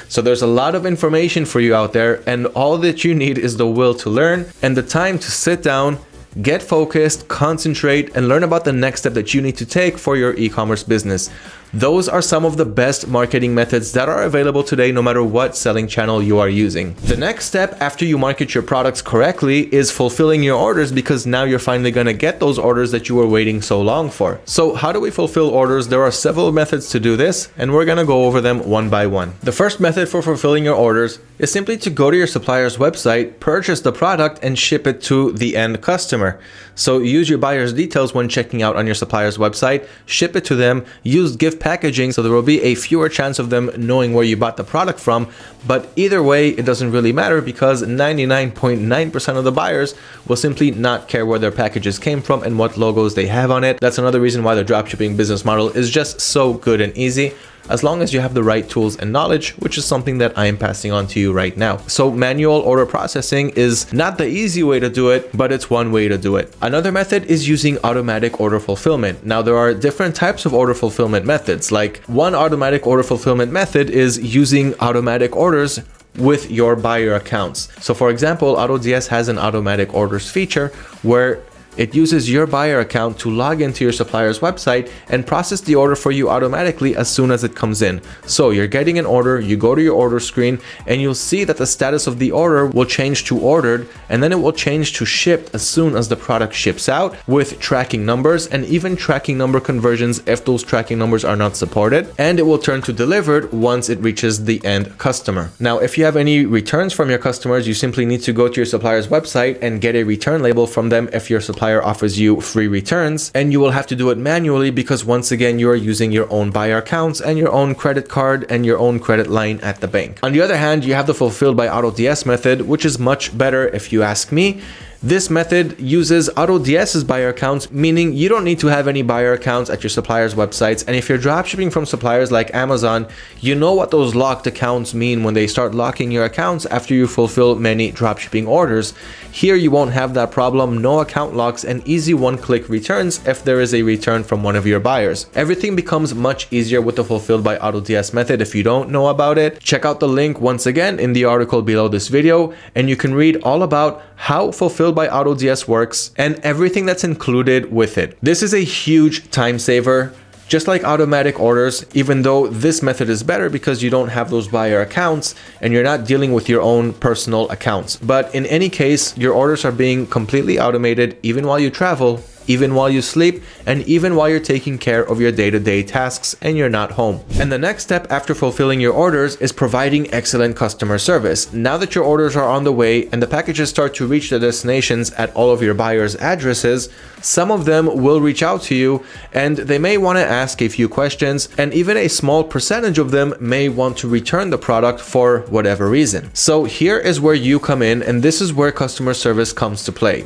So there's a lot of information for you out there, and all that you need is the will to learn and the time to sit down, get focused, concentrate, and learn about the next step that you need to take for your e-commerce business. Those are some of the best marketing methods that are available today, no matter what selling channel you are using. The next step after you market your products correctly is fulfilling your orders, because now you're finally going to get those orders that you were waiting so long for. So how do we fulfill orders? There are several methods to do this, and we're going to go over them one by one. The first method for fulfilling your orders is simply to go to your supplier's website, purchase the product, and ship it to the end customer. So use your buyer's details when checking out on your supplier's website, ship it to them, use gift packaging so there will be a fewer chance of them knowing where you bought the product from. But either way, it doesn't really matter, because 99.9% of the buyers will simply not care where their packages came from and what logos they have on it. That's another reason why the dropshipping business model is just so good and easy, as long as you have the right tools and knowledge, which is something that I am passing on to you right now. So manual order processing is not the easy way to do it, but it's one way to do it. Another method is using automatic order fulfillment. Now, there are different types of order fulfillment methods. Like, one automatic order fulfillment method is using automatic orders with your buyer accounts. So for example, AutoDS has an automatic orders feature where it uses your buyer account to log into your supplier's website and process the order for you automatically as soon as it comes in. So you're getting an order, you go to your order screen, and you'll see that the status of the order will change to ordered, and then it will change to shipped as soon as the product ships out, with tracking numbers and even tracking number conversions if those tracking numbers are not supported. And it will turn to delivered once it reaches the end customer. Now, if you have any returns from your customers, you simply need to go to your supplier's website and get a return label from them if your supplier offers you free returns, and you will have to do it manually, because once again, you are using your own buyer accounts and your own credit card and your own credit line at the bank. On the other hand, you have the fulfilled by AutoDS method, which is much better if you ask me. This method uses AutoDS's buyer accounts, meaning you don't need to have any buyer accounts at your suppliers' websites. And if you're dropshipping from suppliers like Amazon, you know what those locked accounts mean when they start locking your accounts after you fulfill many dropshipping orders. Here, you won't have that problem, no account locks, and easy one-click returns if there is a return from one of your buyers. Everything becomes much easier with the fulfilled by AutoDS method. If you don't know about it, check out the link once again in the article below this video, and you can read all about how fulfilled fulfilled by AutoDS works, and everything that's included with it. This is a huge time saver. Just like automatic orders, even though this method is better because you don't have those buyer accounts and you're not dealing with your own personal accounts. But in any case, your orders are being completely automated even while you travel, even while you sleep, and even while you're taking care of your day-to-day tasks and you're not home. And the next step after fulfilling your orders is providing excellent customer service. Now that your orders are on the way and the packages start to reach the destinations at all of your buyers' addresses, some of them will reach out to you and they may want to ask a few questions, and even a small percentage of them may want to return the product for whatever reason. So here is where you come in, and this is where customer service comes to play.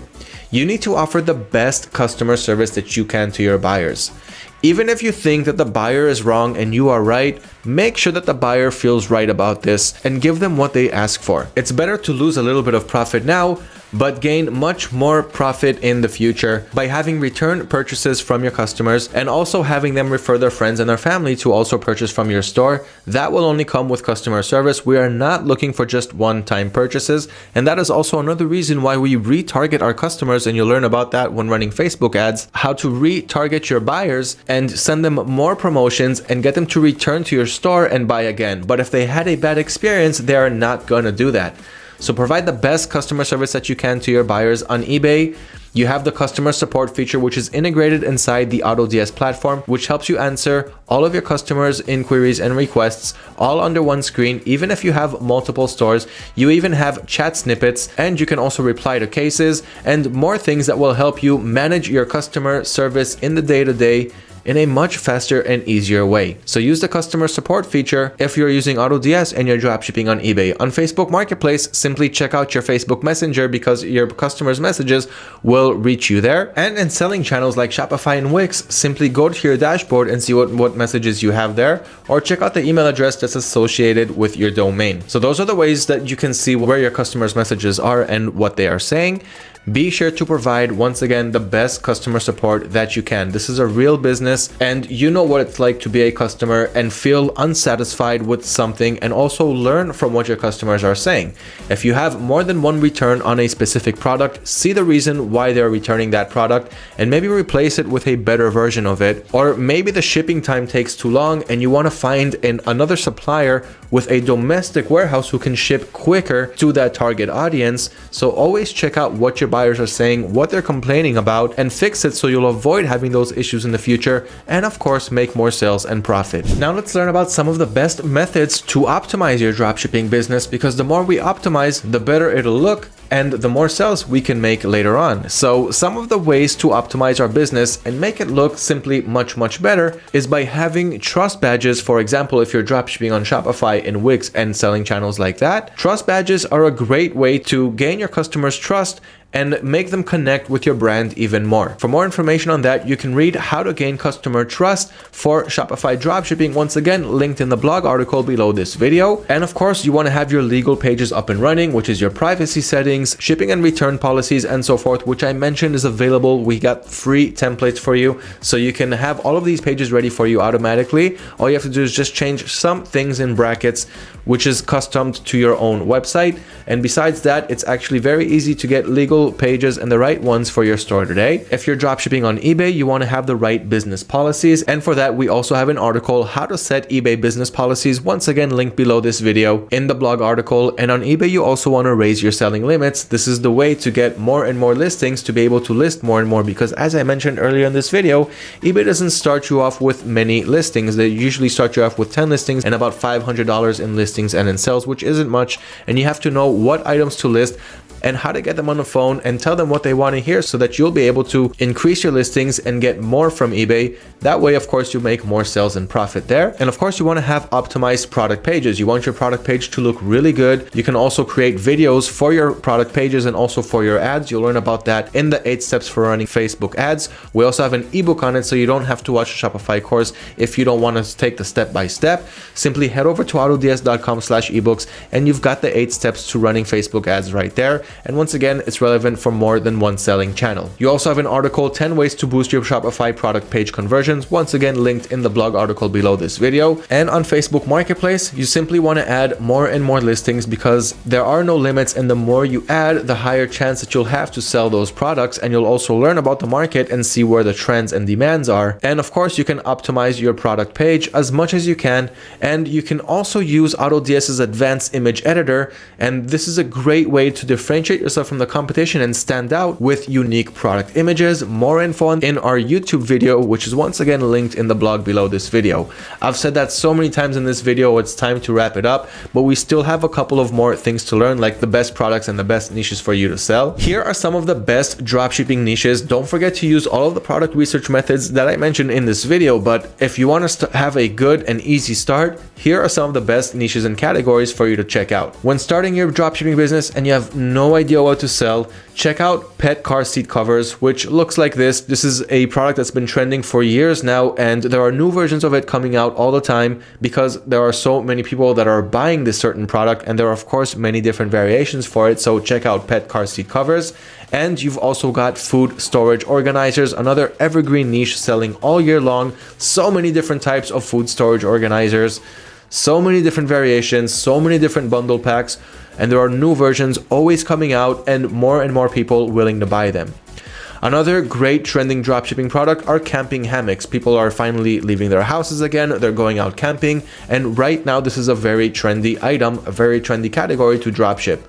You need to offer the best customer service that you can to your buyers. Even if you think that the buyer is wrong and you are right, make sure that the buyer feels right about this and give them what they ask for. It's better to lose a little bit of profit now, but gain much more profit in the future by having return purchases from your customers and also having them refer their friends and their family to also purchase from your store. That will only come with customer service. We are not looking for just one-time purchases, and that is also another reason why we retarget our customers, and you'll learn about that when running Facebook ads, how to retarget your buyers and send them more promotions and get them to return to your store and buy again. But if they had a bad experience, they are not gonna do that. So provide the best customer service that you can to your buyers. On eBay, you have the customer support feature, which is integrated inside the AutoDS platform, which helps you answer all of your customers' inquiries and requests all under one screen. Even if you have multiple stores, you even have chat snippets, and you can also reply to cases and more things that will help you manage your customer service in the day-to-day in a much faster and easier way. So use the customer support feature if you're using AutoDS and you're dropshipping on eBay. On Facebook Marketplace, simply check out your Facebook Messenger because your customers' messages will reach you there. And in selling channels like Shopify and Wix, simply go to your dashboard and see what messages you have there, or check out the email address that's associated with your domain. So those are the ways that you can see where your customers' messages are and what they are saying. Be sure to provide, once again, the best customer support that you can. This is a real business, and you know what it's like to be a customer and feel unsatisfied with something, and also learn from what your customers are saying. If you have more than one return on a specific product, see the reason why they're returning that product and maybe replace it with a better version of it. Or maybe the shipping time takes too long and you want to find another supplier with a domestic warehouse who can ship quicker to that target audience. So always check out what your buyers are saying, what they're complaining about, and fix it so you'll avoid having those issues in the future, and of course make more sales and profit. Now let's learn about some of the best methods to optimize your dropshipping business, because the more we optimize, the better it'll look and the more sales we can make later on. So some of the ways to optimize our business and make it look simply much better is by having trust badges. For example, if you're dropshipping on Shopify and Wix and selling channels like that, trust badges are a great way to gain your customers' trust and make them connect with your brand even more. For more information on that, you can read How to Gain Customer Trust for Shopify Dropshipping, once again linked in the blog article below this video. And of course, you want to have your legal pages up and running, which is your privacy settings, shipping and return policies, and so forth, which I mentioned is available. We got free templates for you, so you can have all of these pages ready for you automatically. All you have to do is just change some things in brackets, which is customed to your own website. And besides that, it's actually very easy to get legal pages and the right ones for your store today. If you're dropshipping on eBay, you want to have the right business policies, and for that we also have an article, How to Set eBay Business Policies, once again linked below this video in the blog article. And on eBay, you also want to raise your selling limits. This is the way to get more and more listings, to be able to list more and more, because as I mentioned earlier in this video, eBay doesn't start you off with many listings. They usually start you off with 10 listings and about $500 in listings and in sales, which isn't much, and you have to know what items to list and how to get them on the phone and tell them what they want to hear, so that you'll be able to increase your listings and get more from eBay. That way, of course, you make more sales and profit there. And of course, you want to have optimized product pages. You want your product page to look really good. You can also create videos for your product pages and also for your ads. You'll learn about that in the 8 steps for running Facebook ads. We also have an ebook on it, so you don't have to watch a Shopify course if you don't want to take the step-by-step. Simply head over to autods.com/ebooks and you've got the 8 steps to running Facebook ads right there. And once again, it's relevant for more than one selling channel. You also have an article, 10 ways to boost your Shopify product page conversions, once again linked in the blog article below this video. And on Facebook Marketplace, you simply want to add more and more listings because there are no limits, and the more you add, the higher chance that you'll have to sell those products, and you'll also learn about the market and see where the trends and demands are. And of course, you can optimize your product page as much as you can, and you can also use AutoDS's advanced image editor, and this is a great way to differentiate yourself from the competition and stand out with unique product images. More info in our YouTube video, which is once again linked in the blog below this video. I've said that so many times in this video, it's time to wrap it up, but we still have a couple of more things to learn, like the best products and the best niches for you to sell. Here are some of the best dropshipping niches. Don't forget to use all of the product research methods that I mentioned in this video, but if you want to have a good and easy start, here are some of the best niches and categories for you to check out. When starting your dropshipping business and you have no idea what to sell, check out pet car seat covers, which looks like this. This is a product that's been trending for years now, and there are new versions of it coming out all the time because there are so many people that are buying this certain product, and there are of course many different variations for it. So check out pet car seat covers. And you've also got food storage organizers, another evergreen niche selling all year long. So many different types of food storage organizers, so many different variations, so many different bundle packs, and there are new versions always coming out and more people willing to buy them. Another great trending dropshipping product are camping hammocks. People are finally leaving their houses again, they're going out camping, and right now this is a very trendy item, a very trendy category to dropship.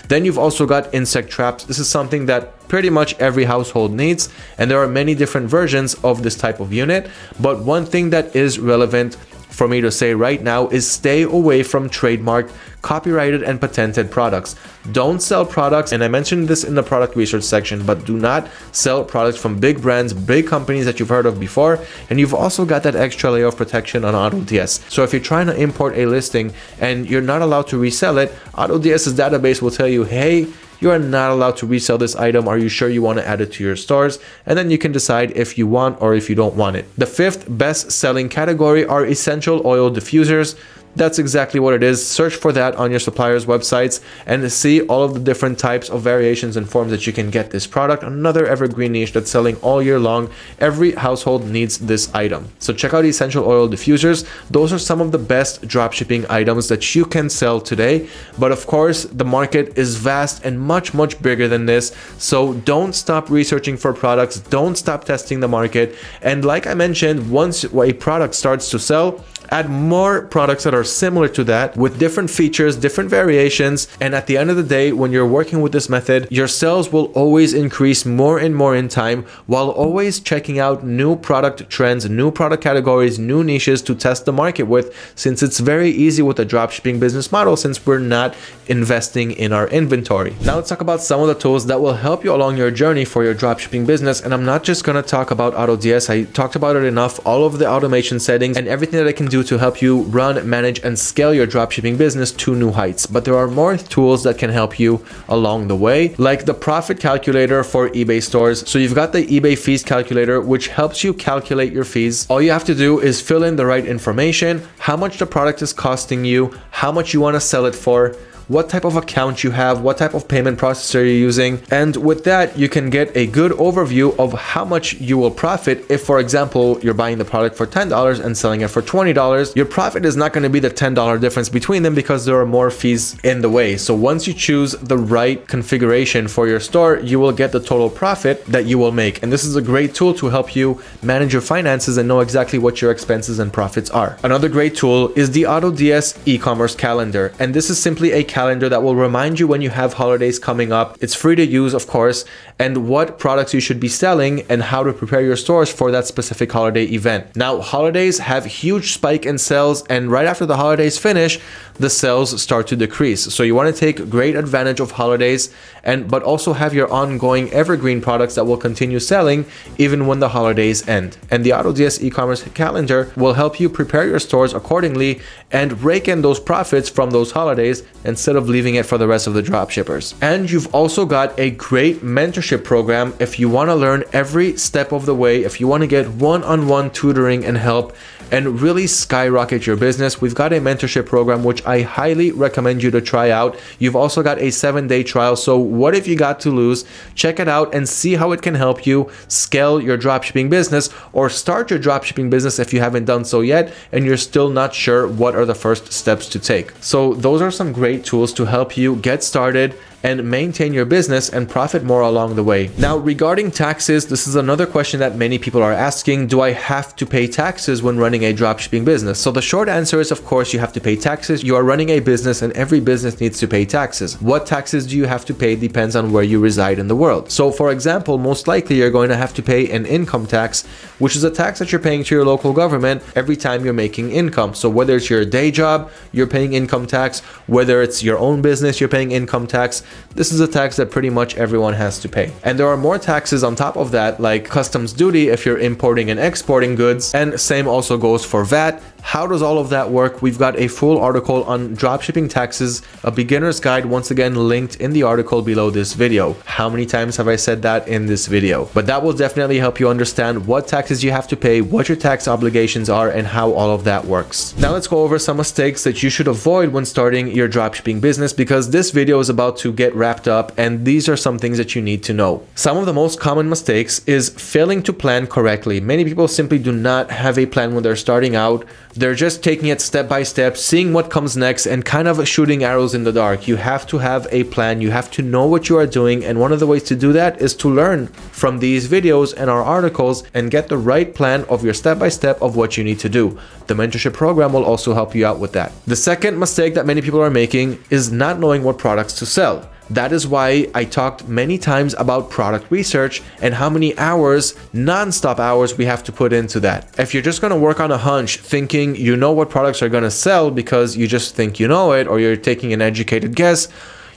Then you've also got insect traps. This is something that pretty much every household needs, and there are many different versions of this type of unit, but one thing that is relevant for me to say right now is stay away from trademarked, copyrighted, and patented products. Don't sell products, and I mentioned this in the product research section, but do not sell products from big brands, big companies that you've heard of before, and you've also got that extra layer of protection on AutoDS. So if you're trying to import a listing and you're not allowed to resell it, AutoDS's database will tell you, hey, you are not allowed to resell this item. Are you sure you want to add it to your stores? And then you can decide if you want or if you don't want it. The fifth best selling category are essential oil diffusers. That's exactly what it is. Search for that on your supplier's websites and see all of the different types of variations and forms that you can get this product. Another evergreen niche that's selling all year long. Every household needs this item. So check out essential oil diffusers. Those are some of the best dropshipping items that you can sell today. But of course, the market is vast and much bigger than this. So don't stop researching for products. Don't stop testing the market. And like I mentioned, once a product starts to sell, add more products that are similar to that with different features, different variations. And at the end of the day, when you're working with this method, your sales will always increase more and more in time, while always checking out new product trends, new product categories, new niches to test the market with, since it's very easy with a dropshipping business model since we're not investing in our inventory. Now let's talk about some of the tools that will help you along your journey for your dropshipping business. And I'm not just going to talk about AutoDS. I talked about it enough, all of the automation settings and everything that I can do to help you run, manage, and scale your dropshipping business to new heights. But there are more tools that can help you along the way, like the profit calculator for eBay stores. So you've got the eBay fees calculator, which helps you calculate your fees. All you have to do is fill in the right information, how much the product is costing you, how much you want to sell it for, what type of account you have, what type of payment processor you're using. And with that, you can get a good overview of how much you will profit. If, for example, you're buying the product for $10 and selling it for $20, your profit is not going to be the $10 difference between them because there are more fees in the way. So once you choose the right configuration for your store, you will get the total profit that you will make. And this is a great tool to help you manage your finances and know exactly what your expenses and profits are. Another great tool is the AutoDS e-commerce calendar. And this is simply a calendar that will remind you when you have holidays coming up. It's free to use, of course, and what products you should be selling and how to prepare your stores for that specific holiday event. Now, holidays have huge spike in sales, and right after the holidays finish, the sales start to decrease. So you want to take great advantage of holidays, but also have your ongoing evergreen products that will continue selling even when the holidays end. And the AutoDS e-commerce calendar will help you prepare your stores accordingly and rake in those profits from those holidays and sell instead of leaving it for the rest of the dropshippers. And you've also got a great mentorship program if you want to learn every step of the way, if you want to get one-on-one tutoring and help and really skyrocket your business. We've got a mentorship program which I highly recommend you to try out. You've also got a 7-day trial, so what if you got to lose? Check it out and see how it can help you scale your dropshipping business or start your dropshipping business if you haven't done so yet and you're still not sure what are the first steps to take. So those are some great tools to help you get started and maintain your business and profit more along the way. Now, regarding taxes, this is another question that many people are asking. Do I have to pay taxes when running a dropshipping business? So the short answer is, of course, you have to pay taxes. You are running a business and every business needs to pay taxes. What taxes do you have to pay depends on where you reside in the world. So for example, most likely you're going to have to pay an income tax, which is a tax that you're paying to your local government every time you're making income. So whether it's your day job, you're paying income tax, whether it's your own business, you're paying income tax. This is a tax that pretty much everyone has to pay. And there are more taxes on top of that, like customs duty if you're importing and exporting goods, and same also goes for VAT. How does all of that work? We've got a full article on dropshipping taxes, a beginner's guide, once again linked in the article below this video. How many times have I said that in this video? But that will definitely help you understand what taxes you have to pay, what your tax obligations are, and how all of that works. Now let's go over some mistakes that you should avoid when starting your dropshipping business, because this video is about to get wrapped up and these are some things that you need to know. Some of the most common mistakes is failing to plan correctly. Many people simply do not have a plan when they're starting out. They're just taking it step by step, seeing what comes next and kind of shooting arrows in the dark. You have to have a plan. You have to know what you are doing. And one of the ways to do that is to learn from these videos and our articles and get the right plan of your step by step of what you need to do. The mentorship program will also help you out with that. The second mistake that many people are making is not knowing what products to sell. That is why I talked many times about product research and how many hours, non-stop hours we have to put into that. If you're just going to work on a hunch thinking you know what products are going to sell because you just think you know it, or you're taking an educated guess,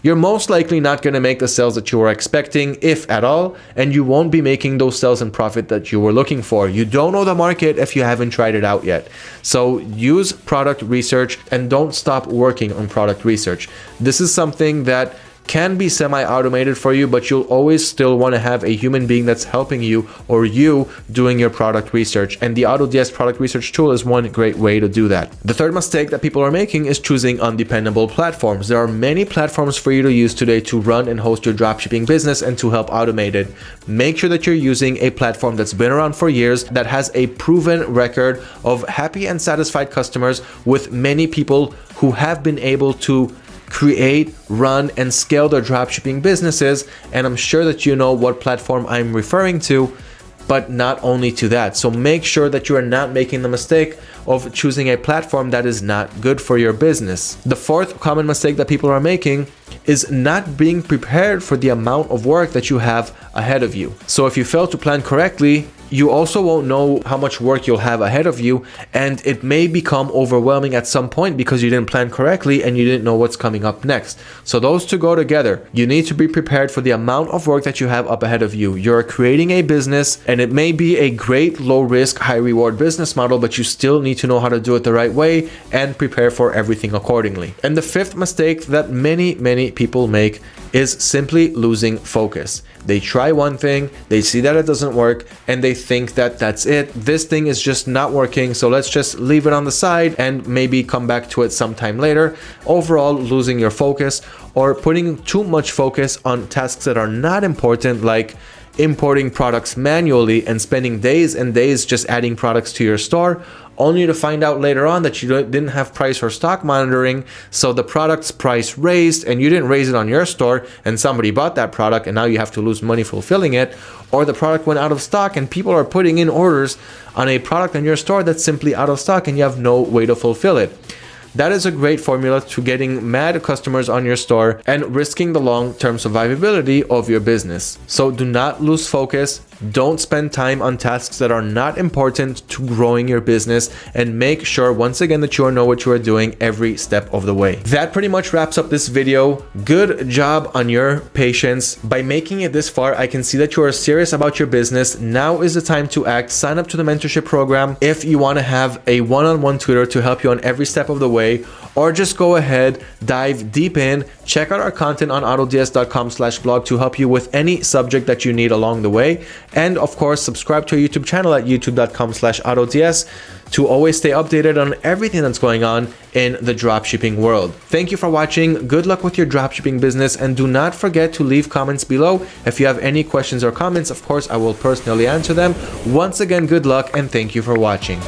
you're most likely not going to make the sales that you were expecting, if at all, and you won't be making those sales and profit that you were looking for. You don't know the market if you haven't tried it out yet. So use product research and don't stop working on product research. This is something that can be semi-automated for you, but you'll always still want to have a human being that's helping you or you doing your product research. And the AutoDS product research tool is one great way to do that. The third mistake that people are making is choosing undependable platforms. There are many platforms for you to use today to run and host your dropshipping business and to help automate it. Make sure that you're using a platform that's been around for years, that has a proven record of happy and satisfied customers, with many people who have been able to create, run, and scale their dropshipping businesses. And I'm sure that you know what platform I'm referring to, but not only to that. So make sure that you are not making the mistake of choosing a platform that is not good for your business. The fourth common mistake that people are making is not being prepared for the amount of work that you have ahead of you. So if you fail to plan correctly, you also won't know how much work you'll have ahead of you, and it may become overwhelming at some point because you didn't plan correctly and you didn't know what's coming up next. So those two go together. You need to be prepared for the amount of work that you have up ahead of you. You're creating a business and it may be a great low risk, high reward business model, but you still need to know how to do it the right way and prepare for everything accordingly. And the fifth mistake that many people make is simply losing focus. They try one thing, they see that it doesn't work, and they think that that's it. This thing is just not working, so let's just leave it on the side and maybe come back to it sometime later. Overall, losing your focus or putting too much focus on tasks that are not important, like importing products manually and spending days and days just adding products to your store, only to find out later on that you didn't have price or stock monitoring, so the product's price raised and you didn't raise it on your store and somebody bought that product and now you have to lose money fulfilling it, or the product went out of stock and people are putting in orders on a product in your store that's simply out of stock and you have no way to fulfill it. That is a great formula to getting mad customers on your store and risking the long-term survivability of your business. So do not lose focus. Don't spend time on tasks that are not important to growing your business, and make sure once again that you know what you are doing every step of the way. That pretty much wraps up this video. Good job on your patience. By making it this far, I can see that you are serious about your business. Now is the time to act. Sign up to the mentorship program if you want to have a one-on-one tutor to help you on every step of the way. way, or just go ahead, dive deep in, check out our content on autods.com/blog to help you with any subject that you need along the way. And of course, subscribe to our YouTube channel at youtube.com/autods to always stay updated on everything that's going on in the dropshipping world. Thank you for watching. Good luck with your dropshipping business, and do not forget to leave comments below. If you have any questions or comments, of course, I will personally answer them. Once again, good luck and thank you for watching.